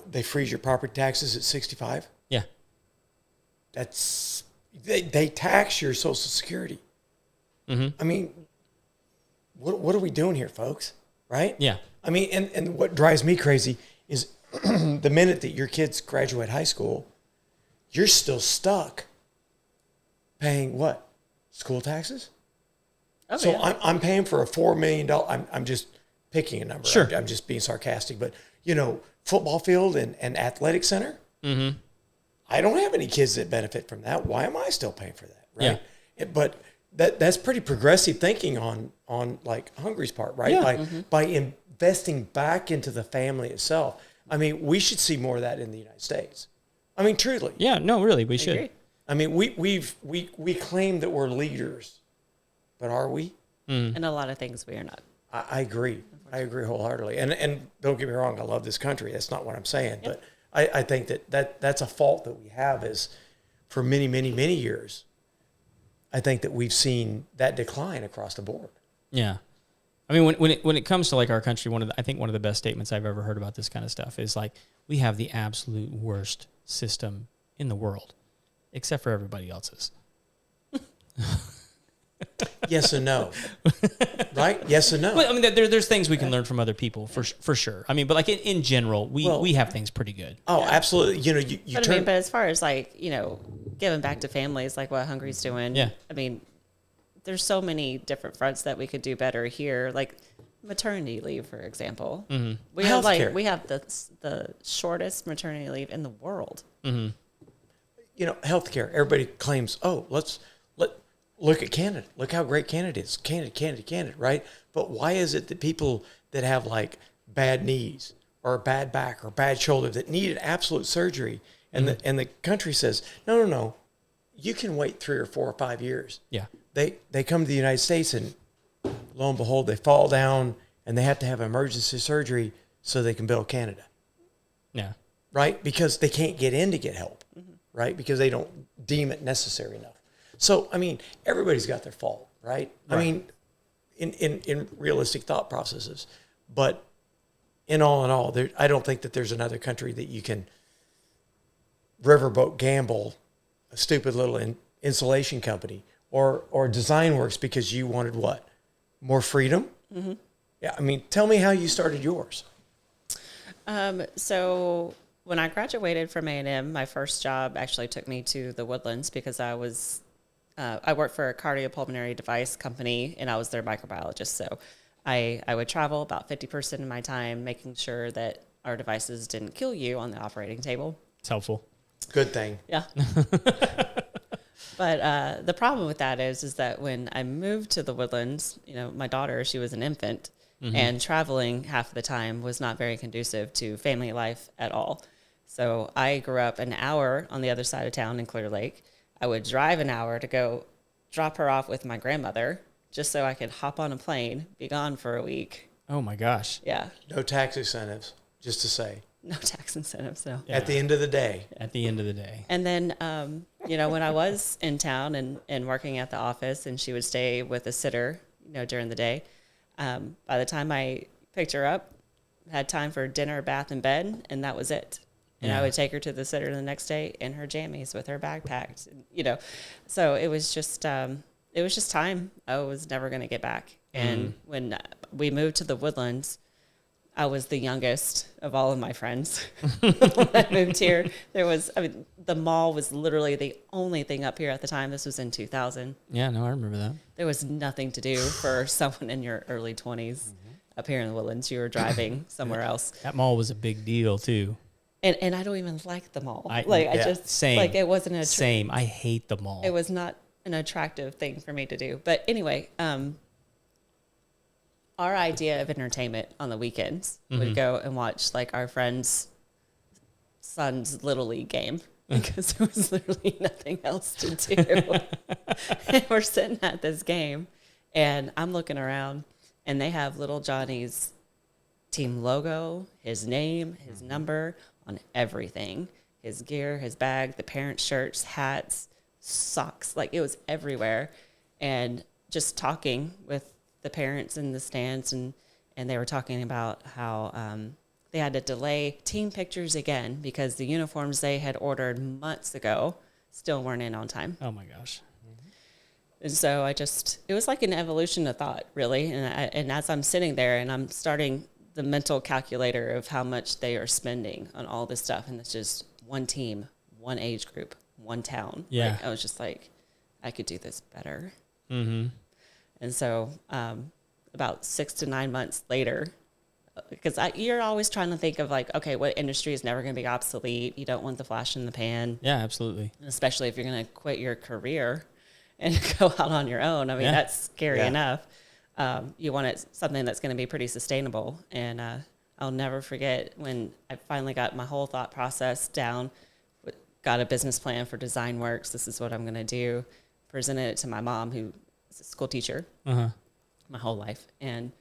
They freeze your property taxes at 65? Yeah. They tax your Social Security. Mm-hmm. What are we doing here, folks? Right? Yeah. And what drives me crazy is the minute that your kids graduate high school, you're still stuck paying what? School taxes? Oh, so yeah. I'm paying for a $4 million. I'm just picking a number. Sure. I'm just being sarcastic, but football field and athletic center. Mm-hmm. I don't have any kids that benefit from that. Why am I still paying for that? Right. Yeah. But that's pretty progressive thinking on like Hungary's part, right? Yeah. By investing back into the family itself. I mean, we should see more of that in the United States. I mean, truly. Yeah, no, really, we should. agree. I mean, we claim that we're leaders, but are we? And a lot of things we are not. I agree. I agree wholeheartedly. And don't get me wrong, I love this country. That's not what I'm saying. But I think that's a fault that we have is for many, many, many years, I think that we've seen that decline across the board. Yeah. I mean, when it comes to like our country, I think one of the best statements I've ever heard about this kind of stuff is like, we have the absolute worst system in the world, except for everybody else's. Yes and no. Right? Yes and no. Well, I mean, there's things we can learn from other people for sure. I mean, but like in general, we have things pretty good. Oh, absolutely. You know, you But turn. I mean, but as far as like, giving back to families, like what Hungary's doing. Yeah. I mean, there's so many different fronts that we could do better here. Like maternity leave, for example. Mm-hmm. We have Healthcare. we have the shortest maternity leave in the world. You know, healthcare. Everybody claims, oh, look at Canada. Look how great Canada is. Canada, right? But why is it that people that have like bad knees or a bad back or bad shoulder that need an absolute surgery and the country says, no, you can wait 3 or 4 or 5 years. Yeah. They come to the United States and lo and behold, they fall down and they have to have emergency surgery so they can build Canada. Yeah. Right? Because they can't get in to get help, right? Because they don't deem it necessary enough. So, I mean, everybody's got their fault, right? I mean, in realistic thought processes. But in all, I don't think that there's another country that you can riverboat gamble a stupid little insulation company or design works because you wanted what? More freedom? Mm-hmm. Yeah, I mean, tell me how you started yours. So when I graduated from A&M, my first job actually took me to the Woodlands because I worked for a cardiopulmonary device company and I was their microbiologist. So I would travel about 50% of my time making sure that our devices didn't kill you on the operating table. It's helpful. Good thing. Yeah. But the problem with that is that when I moved to the Woodlands, my daughter, she was an infant, and traveling half the time was not very conducive to family life at all. So I grew up an hour on the other side of town in Clear Lake. I would drive an hour to go drop her off with my grandmother just so I could hop on a plane, be gone for a week. Oh my gosh. Yeah. No tax incentives, just to say. No tax incentives, no. Yeah. At the end of the day. At the end of the day. And then, when I was in town and working at the office and she would stay with a sitter, during the day, by the time I picked her up, had time for dinner, bath, and bed, and that was it. And Yeah. I would take her to the sitter the next day in her jammies with her bag packed, So it was just time. I was never going to get back. And when we moved to the Woodlands, I was the youngest of all of my friends. When I moved here, the mall was literally the only thing up here at the time. This was in 2000. Yeah, no, I remember that. There was nothing to do for someone in your early 20s up here in the Woodlands. You were driving somewhere else. That mall was a big deal too. And I don't even like the mall. Same. Like it wasn't Same. I hate the mall. It was not an attractive thing for me to do. But anyway, our idea of entertainment on the weekends would go and watch like our friend's son's Little League game because there was literally nothing else to do. And we're sitting at this game and I'm looking around and they have little Johnny's team logo, his name, his number on everything, his gear, his bag, the parents' shirts, hats, socks, like it was everywhere. And just talking with the parents in the stands and they were talking about how they had to delay team pictures again because the uniforms they had ordered months ago still weren't in on time. Oh my gosh. And so it was like an evolution of thought, really. And as I'm sitting there and I'm starting the mental calculator of how much they are spending on all this stuff, and it's just one team, one age group, one town. Yeah. Like, I was just like, I could do this better. Mm-hmm. And so about 6 to 9 months later, because you're always trying to think of like, okay, what industry is never going to be obsolete? You don't want the flash in the pan. Yeah, absolutely. Especially if you're going to quit your career. and go out on your own. I mean, Yeah. that's scary Yeah. enough. You want something that's going to be pretty sustainable. And I'll never forget when I finally got my whole thought process down, got a business plan for Design Works. This is what I'm going to do. Presented it to my mom, who is a school teacher my whole life. And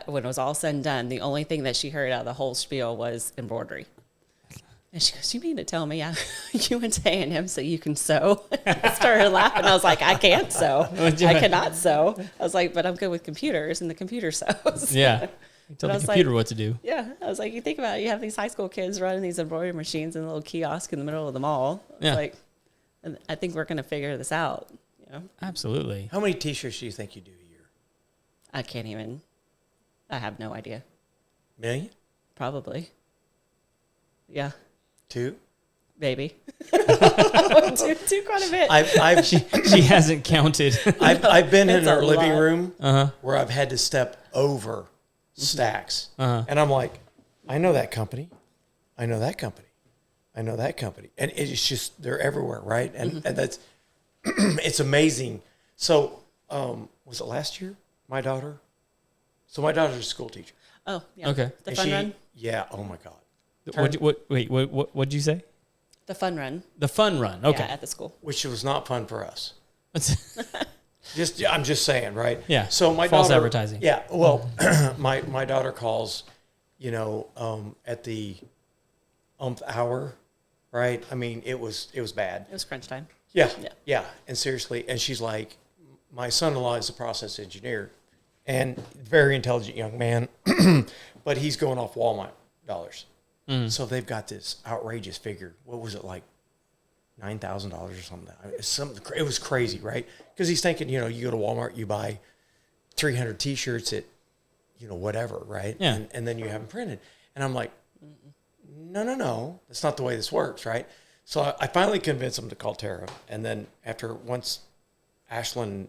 when it was all said and done, the only thing that she heard out of the whole spiel was embroidery. And she goes, "You mean to tell me you went to A&M so you can sew?" I started laughing. I was like, "I can't sew. I cannot sew." I was like, "But I'm good with computers, and the computer sews." Yeah. You tell But I the was computer like- what to do. Yeah. I was like, you think about it. You have these high school kids running these embroidery machines in a little kiosk in the middle of the mall. Yeah. Like, and I think we're going to figure this out. You know, Absolutely. How many T-shirts do you think you do a year? I can't even. I have no idea. Million? Probably. Yeah. 2? Maybe. do quite a bit. She hasn't counted. I've been in It's a our living lot. room where I've had to step over stacks, and I'm like, I know that company, I know that company, I know that company, and it's just they're everywhere, right? And that's it's amazing. So was it last year? My daughter. So my daughter's a school teacher. Oh, yeah. Okay. The And fun run. Yeah. Oh my God. What'd you say? The fun run. The fun run. Okay. Yeah, at the school. Which was not fun for us. That's- I'm just saying, right? Yeah. So my False daughter, advertising. Yeah. Well, my daughter calls, at the hour, right? I mean, it was bad. It was crunch time. Yeah. Yeah. Yeah. And seriously, and she's like, my son-in-law is a process engineer, and very intelligent young man, but he's going off Walmart dollars. So they've got this outrageous figure. What was it, like $9,000 or something? I mean, it was crazy, right? Because he's thinking, you go to Walmart, you buy 300 T-shirts at, whatever, right? Yeah. And then you have them printed. And I'm like, no, that's not the way this works, right? So I finally convinced him to call Tara. And then once Ashlyn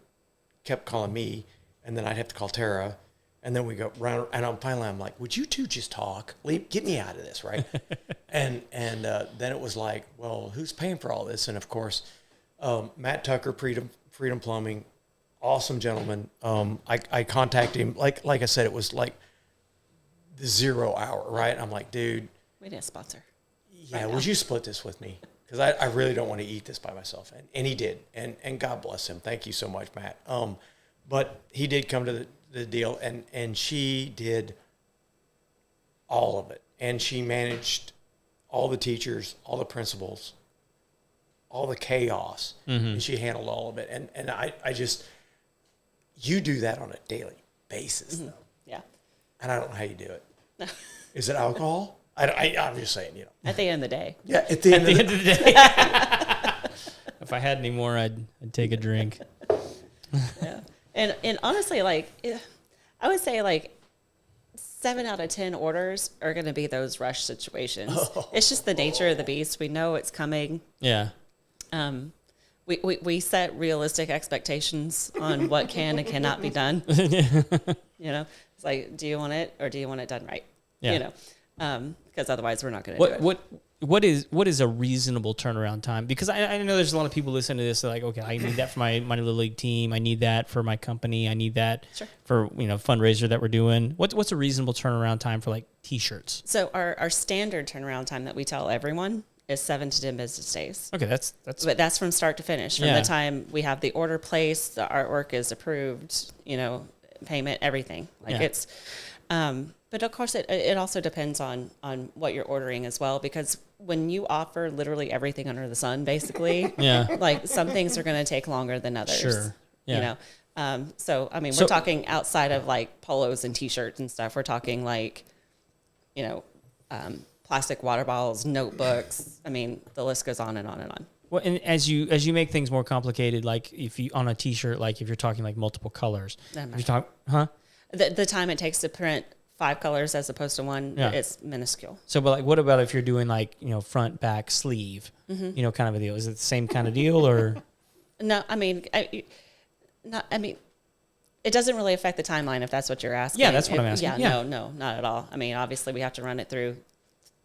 kept calling me, and then I'd have to call Tara. And then we go round, and I'm like, would you two just talk? Get me out of this, right? and then it was like, well, who's paying for all this? And of course, Matt Tucker, Freedom Plumbing, awesome gentleman. I contacted him, like I said, it was like the 0 hour, right? I'm like, dude, We need a sponsor. yeah, would you split this with me? Because I really don't want to eat this by myself. And he did. And God bless him. Thank you so much, Matt. But he did come to the deal, and she did all of it. And she managed all the teachers, all the principals, all the chaos. And she handled all of it. And I just, you do that on a daily basis, though. Yeah. And I don't know how you do it. Is it alcohol? I'm just saying, At the end of the day. Yeah, at the end of the day. If I had any more, I'd take a drink. Yeah. And honestly, I would say 7 out of 10 orders are going to be those rush situations. It's just the nature of the beast. We know it's coming. Yeah. We set realistic expectations on what can and cannot be done. It's like, do you want it or do you want it done right? Yeah. Because otherwise we're not going to do it. What is a reasonable turnaround time? Because I know there's a lot of people listening to this. They're like, okay, I need that for my little league team. I need that for my company. I need that for fundraiser that we're doing. What's a reasonable turnaround time for T-shirts? So our standard turnaround time that we tell everyone is 7 to 10 business days. Okay, that's But that's from start to finish. From Yeah. the time we have the order placed, the artwork is approved, payment, everything. It's, but of course it also depends on what you're ordering as well, because when you offer literally everything under the sun, basically, yeah. some things are going to take longer than others. Sure. Yeah. So I mean, we're talking outside of polos and t-shirts and stuff. We're talking plastic water bottles, notebooks. I mean, the list goes on and on and on. Well, and as you make things more complicated, if you on a T-shirt, if you're talking multiple colors, if you talk, The time it takes to print 5 colors as opposed to one, Yeah. it's minuscule. So, but what about if you're doing front, back, sleeve, kind of a deal? Is it the same kind of deal or? No, I mean, it doesn't really affect the timeline if that's what you're asking. Yeah, that's what I'm asking. Yeah, no, not at all. I mean, obviously we have to run it through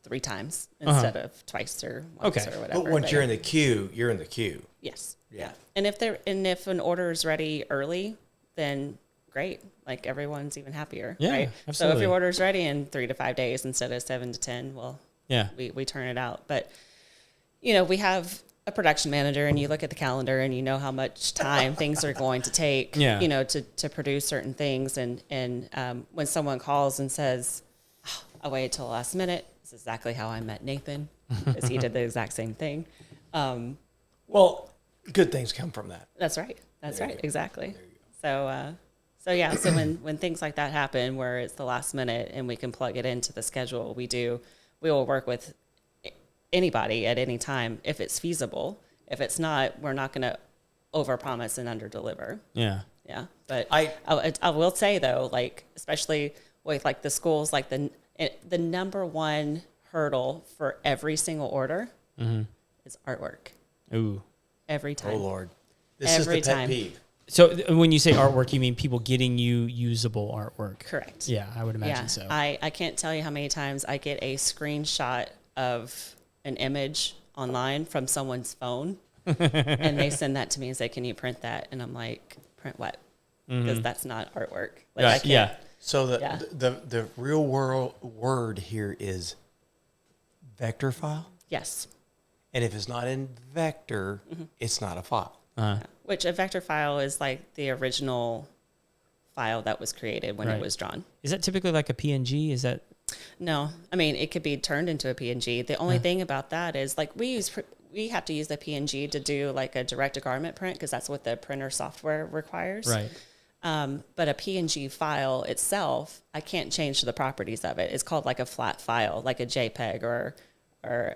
3 times instead of twice or once or whatever. But once you're in the queue, you're in the queue. Yes. Yeah. And if an order is ready early, then great. Like everyone's even happier. Yeah, right. absolutely. So if your order is ready in 3 to 5 days instead of 7 to 10, well, Yeah. we turn it out. But we have a production manager, and you look at the calendar and you know how much time things are going to take. Yeah. To produce certain things. And when someone calls and says, oh, I waited till the last minute, this is exactly how I met Nathan, because he did the exact same thing. Well, good things come from that. That's right. That's right. go. Exactly. So so when things like that happen, where it's the last minute and we can plug it into the schedule, we will work with anybody at any time if it's feasible. If it's not, we're not going to overpromise and underdeliver. Yeah. Yeah. But I will say though, like, especially with like the schools, like the number one hurdle for every single order is artwork. Ooh. Every time. Oh Lord, this is the Every pet time. peeve. So when you say artwork, you mean people getting you usable artwork? Correct. Yeah, I would imagine so. I can't tell you how many times I get a screenshot of an image online from someone's phone and they send that to me and say, can you print that? And I'm like, print what? Because that's not artwork. Like, I Right. can't. Yeah. So Yeah. the real world word here is vector file, Yes. and if it's not in vector, it's not a file. Which a vector file is like the original file that was created when Right. it was drawn. Is that typically like a PNG? Is that? No, I mean, it could be turned into a PNG. The only thing about that is like we have to use the PNG to do like a direct to garment print because that's what the printer software requires. Right. But a PNG file itself, I can't change the properties of it. It's called like a flat file, like a JPEG or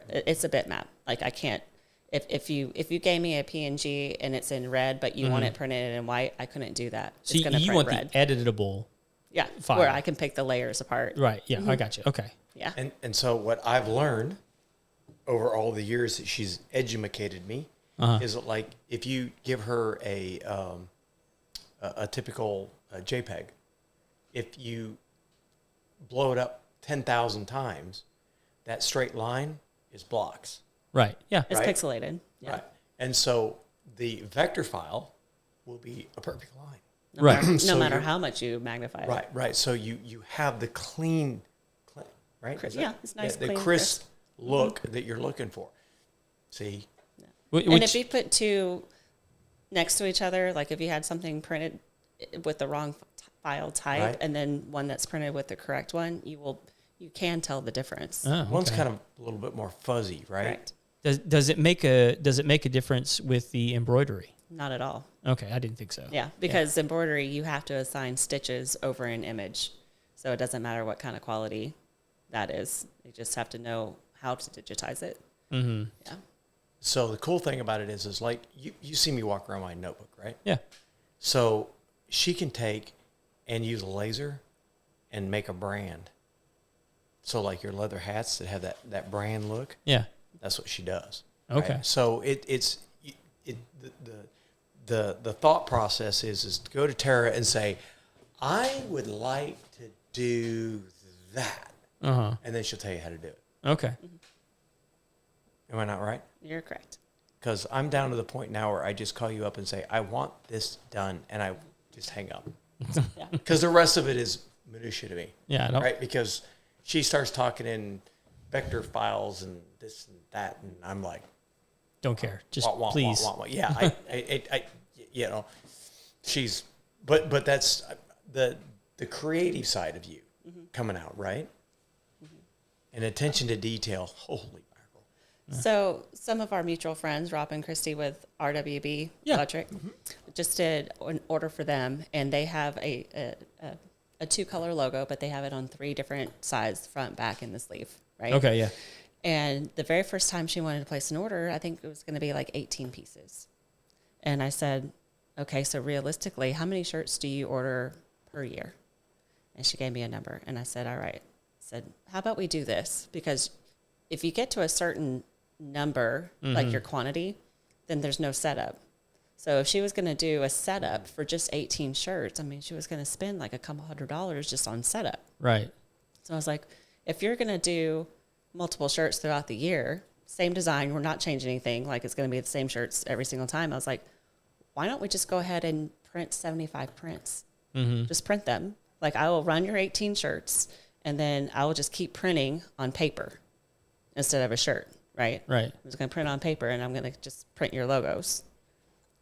it's a bitmap. Like I can't, if you gave me a PNG and it's in red, but you want it printed in white, I couldn't do that. So It's gonna you print want red. the editable? Yeah, file. where I can pick the layers apart. Right. Yeah. I got you. Okay. Yeah. And so what I've learned over all the years that she's educated me is that, like, if you give her a typical JPEG, if you blow it up 10,000 times, that straight line is blocks. Right. Yeah. It's right? pixelated. Yeah. Right. And so the vector file will be a perfect line. No Right. matter, no So matter you're- how much you magnify it. Right, right. So you have the clean, right? Is that- Yeah, it's nice, the clean, crisp look that you're looking for. See, And if you put two next to each other, like if you had something printed with the wrong file type Right. and then one that's printed with the correct one, you can tell the difference. Oh, one's okay. kind of a little bit more fuzzy, right? Correct. Does it make a difference with the embroidery? Not at all. Okay, I didn't think so. Yeah, because embroidery, you have to assign stitches over an image. So it doesn't matter what kind of quality that is. You just have to know how to digitize it. Mm-hmm. Yeah. So the cool thing about it is like you see me walk around my notebook, right? Yeah. So she can take and use a laser and make a brand. So like your leather hats that have that brand look, Yeah. that's what she does. Okay. Right? So the thought process is to go to Tara and say, I would like to do that. Uh-huh. And then she'll tell you how to do it. Okay. Am I not right? You're correct. Because I'm down to the point now where I just call you up and say, I want this done. And I just hang up. Yeah. Because the rest of it is minutia to me. Yeah. I don't. Right? Because she starts talking in vector files and this and that. And I'm like, Don't care. Just wah, wah, please. wah, wah, wah. Yeah, I you know, she's, but that's the creative side of you coming out, right? And attention to detail. Holy mackerel. So some of our mutual friends, Rob and Christy with RWB Yeah. Electric, just did an order for them, and they have a 2-color logo, but they have it on 3 different sides, front, back, and the sleeve, right? Okay. Yeah. And the very first time she wanted to place an order, I think it was going to be like 18 pieces. And I said, okay, so realistically, how many shirts do you order per year? And she gave me a number. And I said, all right. I said, how about we do this? Because if you get to a certain number, like your quantity, then there's no setup. So if she was going to do a setup for just 18 shirts, I mean, she was going to spend like a couple $100 just on setup. Right. So I was like, if you're going to do multiple shirts throughout the year, same design, we're not changing anything, like it's going to be the same shirts every single time. I was like, why don't we just go ahead and print 75 prints? Just print them. Like, I will run your 18 shirts, and then I will just keep printing on paper instead of a shirt, right? Right. I'm just going to print on paper, and I'm going to just print your logos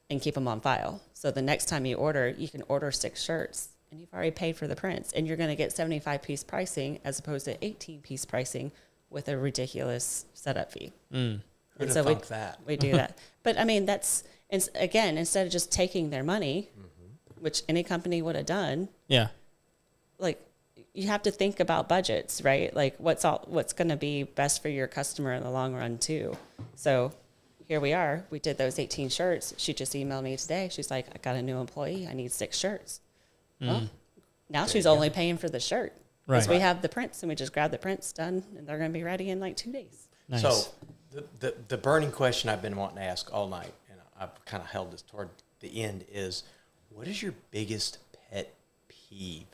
and keep them on file. So the next time you order, you can order 6 shirts, and you've already paid for the prints, and you're going to get 75-piece pricing as opposed to 18-piece pricing with a ridiculous setup fee. Who'd And have so thunk that? we do that. But I mean, that's, again, instead of just taking their money, which any company would have done, Yeah. like, you have to think about budgets, right? Like, what's going to be best for your customer in the long run too. So here we are. We did those 18 shirts. She just emailed me today. She's like, I got a new employee. I need 6 shirts. Well, now she's only paying for the shirt. Because Right. we have the prints, and we just grab the prints done, and they're going to be ready in like 2 days. Nice. So the burning question I've been wanting to ask all night, and I've kind of held this toward the end, is what is your biggest pet peeve?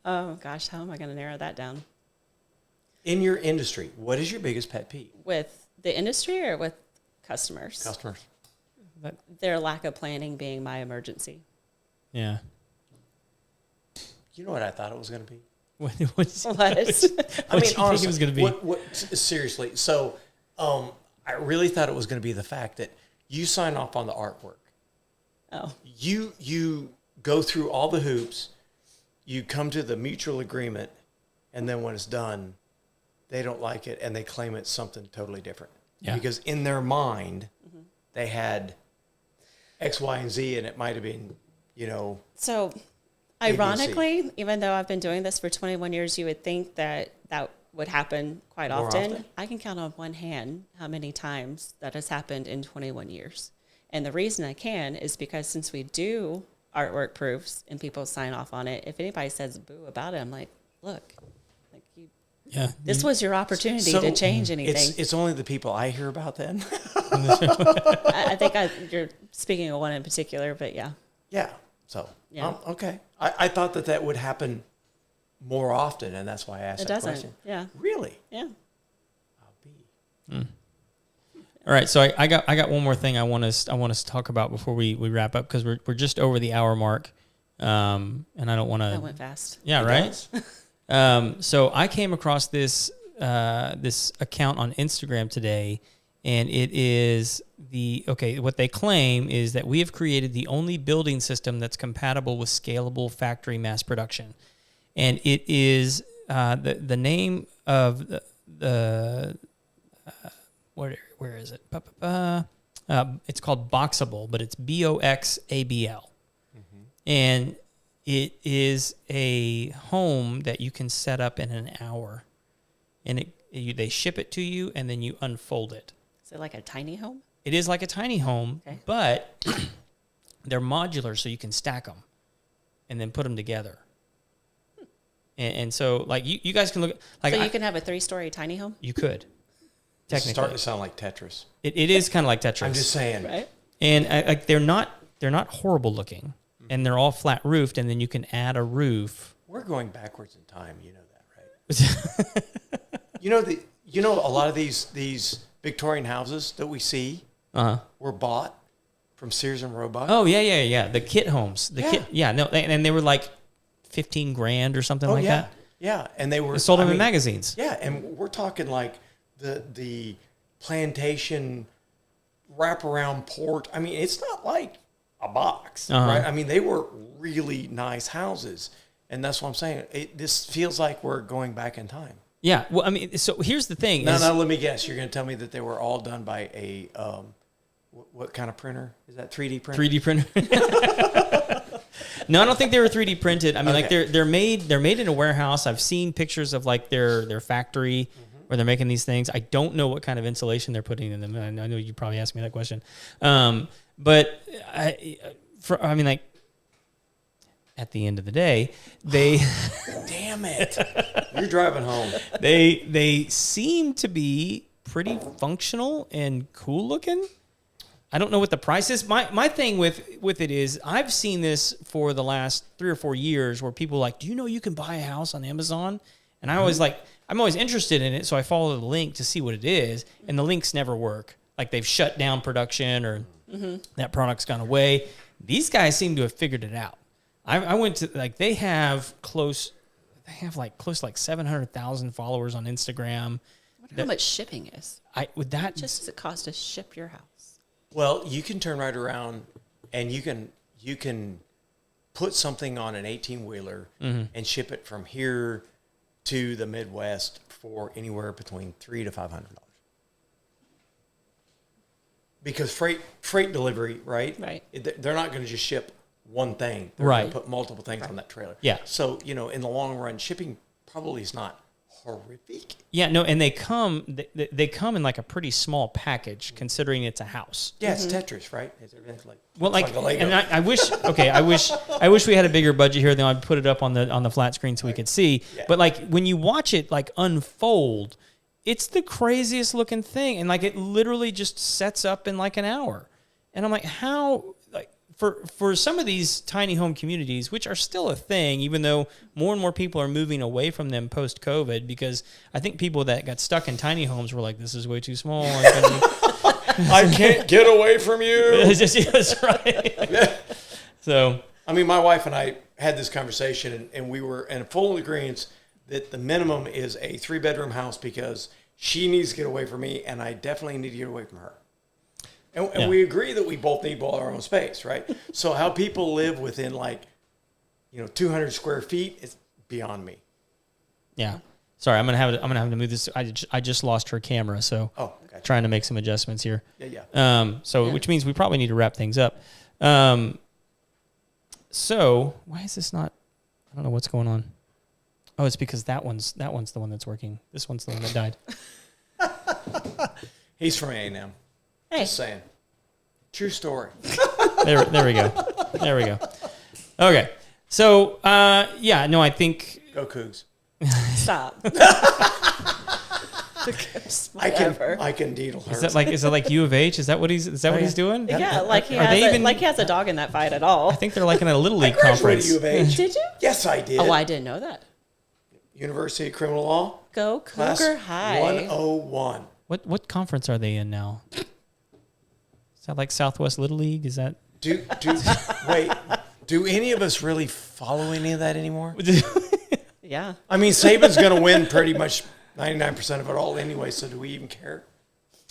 Oh, gosh, how am I going to narrow that down? In your industry, what is your biggest pet peeve? With the industry or with customers? Customers. Their lack of planning being my emergency. Yeah. You know what I thought it was going to be? What? What? I mean, think honestly, it was gonna be? Seriously. So, I really thought it was going to be the fact that you sign off on the artwork. Oh, You go through all the hoops. You come to the mutual agreement, and then when it's done, they don't like it, and they claim it's something totally different. Yeah. Because in their mind, they had X, Y, and Z, and it might have been, so ironically, even though I've been doing this for 21 years, you would think that would happen quite More often. often? I can count on one hand how many times that has happened in 21 years. And the reason I can is because since we do artwork proofs and people sign off on it, if anybody says boo about it, I'm like, look, like Yeah. this was your opportunity to change anything. It's only the people I hear about then. I think you're speaking of one in particular, but yeah. Yeah. So, Yeah. okay. I thought that would happen more often, and that's why I asked It that doesn't. question. Yeah. Really? Yeah. I'll be. All right, so I got one more thing I want us to talk about before we wrap up, because we're just over the hour mark, and I don't want to. That went fast. Yeah, It right. does. So I came across this account on Instagram today, and it is what they claim is that we have created the only building system that's compatible with scalable factory mass production, and it is the name of the where is it? It's called Boxable, but it's Boxabl. And it is a home that you can set up in an hour. And they ship it to you, and then you unfold it. Is it like a tiny home? It is like a tiny home, Okay. but they're modular, so you can stack them and then put them together. And so, like, you guys can look like So you can have a 3-story tiny home? you could. It's Technically, starting to sound like Tetris. it is kind of like Tetris. I'm just saying. Right? And like they're not horrible looking, and they're all flat roofed, and then you can add a roof. We're going backwards in time. You know that, right? You know a lot of these Victorian houses that we see were bought from Sears and Roebuck. Oh yeah. The kit homes. Yeah. And they were like $15,000 or something like yeah. that. Yeah, and they were They sold them I in mean, magazines. Yeah, and we're talking like the plantation wraparound port. I mean, it's not like a box, right? I mean, they were really nice houses, and that's what I'm saying. This feels like we're going back in time. Yeah. Well, I mean, so here's the thing. No, let me guess. You're going to tell me that they were all done by a what kind of printer? Is that 3D printer? 3D printer. No, I don't think they were 3D printed. I mean, like they're made in a warehouse. I've seen pictures of like their factory where they're making these things. I don't know what kind of insulation they're putting in them. I know you probably asked me that question. But I mean, like at the end of the day, they Damn it! You're driving home. they seem to be pretty functional and cool looking. I don't know what the price is. My thing with it is I've seen this for the last 3 or 4 years where people are like, do you know you can buy a house on Amazon? And I always I'm always interested in it, so I follow the link to see what it is, and the links never work. Like they've shut down production or that product's gone away. These guys seem to have figured it out. I went to they have close to 700,000 followers on Instagram. I wonder how much shipping is. Just does it cost to ship your house? Well, you can turn right around and you can put something on an 18-wheeler and ship it from here to the Midwest for anywhere between $300 to $500. Because freight delivery, right? Right. They're not going to just ship one thing. They're Right. going to put multiple things on that trailer. Yeah. So, in the long run, shipping probably is not horrific. Yeah, no, and they come in like a pretty small package considering it's a house. Yeah, it's Tetris, right? It's Well, like a Lego. and I wish we had a bigger budget here. Then I'd put it up on the flat screen so we could see. Yeah. But when you watch it unfold, it's the craziest looking thing, and it literally just sets up in an hour. And I'm like, how? For some of these tiny home communities, which are still a thing, even though more and more people are moving away from them post-COVID, because I think people that got stuck in tiny homes were like, this is way too small. I can't get away from you. That's right. So, my wife and I had this conversation, and we were in full agreement that the minimum is a 3-bedroom house because she needs to get away from me, and I definitely need to get away from her. And we agree that we both need our own space, right? So how people live within 200 square feet is beyond me. yeah. Sorry, I'm gonna have to move this. I just lost her camera, so Gotcha. trying to make some adjustments here. Yeah. Which means we probably need to wrap things up. So why is this not? I don't know what's going on. Oh, it's because that one's the one that's working. This one's the one that died. He's from A&M. Hey. Just saying. True story. There we go. Okay. So, I think Go Cougs. Stop. I can needle her. is that like U of H? Is that what he's doing? Yeah, he Are they has even- like he has a dog in that fight at all. I think they're in a little league graduated conference. U of H. Did you? Yes, I did. Oh, I didn't know that. University of Criminal Law. Go Class Cougar High. 101. What conference are they in now? Is that like Southwest Little League? Is that? Wait, do any of us really follow any of that anymore? Yeah. Saban's going to win pretty much 99% of it all anyway, so do we even care?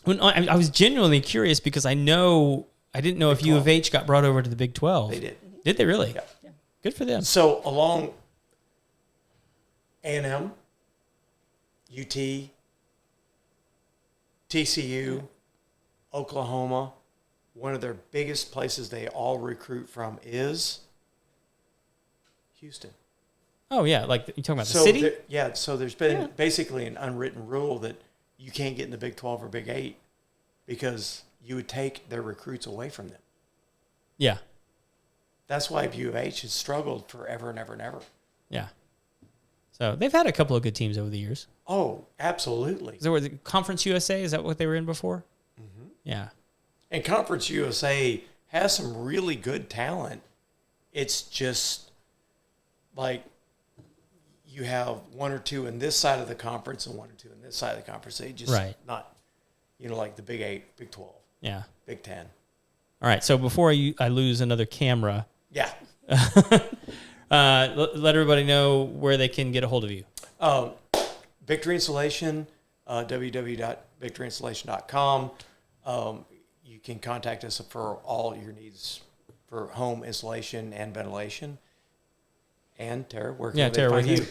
Well, I was genuinely curious because I didn't know if U of H got brought over to the Big 12. They did. Did they really? Yeah. Good for them. So along A&M, UT, TCU, Oklahoma, one of their biggest places they all recruit from is Houston. Oh yeah, you're talking about the city? So there's been basically an unwritten rule that you can't get in the Big 12 or Big 8 because you would take their recruits away from them. Yeah. That's why U of H has struggled forever and ever and ever. Yeah. So they've had a couple of good teams over the years. Oh, absolutely. Is there the Conference USA? Is that what they were in before? Mm-hmm. Yeah. And Conference USA has some really good talent. It's just you have one or two in this side of the conference and one or two in this side of the conference. They just not, like the Big 8, Big 12, Yeah. Big 10. All right. So before I lose another camera, Yeah. let everybody know where they can get a hold of you. Victory Installation, www.victoryinstallation.com. You can contact us for all your needs for home installation and ventilation. And Tara, where can they find you?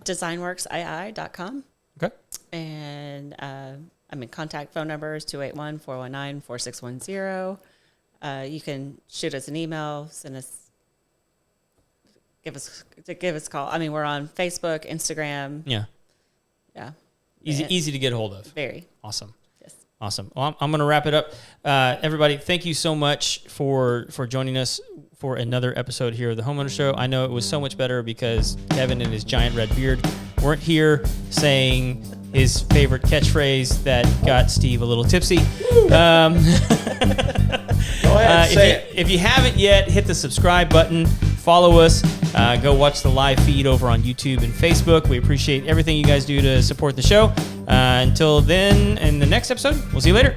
Designworksii.com. Okay. And contact phone numbers 281-419-4610. You can shoot us an email, give us a call. We're on Facebook, Instagram. Yeah. Yeah. Easy to get a hold of. Very. Awesome. Yes. Awesome. Well, I'm going to wrap it up. Everybody, thank you so much for joining us for another episode here of the Homeowner Show. I know it was so much better because Kevin and his giant red beard weren't here saying his favorite catchphrase that got Steve a little tipsy. Go ahead, say it. If you haven't yet, hit the subscribe button. Follow us. Go watch the live feed over on YouTube and Facebook. We appreciate everything you guys do to support the show. Until then, in the next episode, we'll see you later.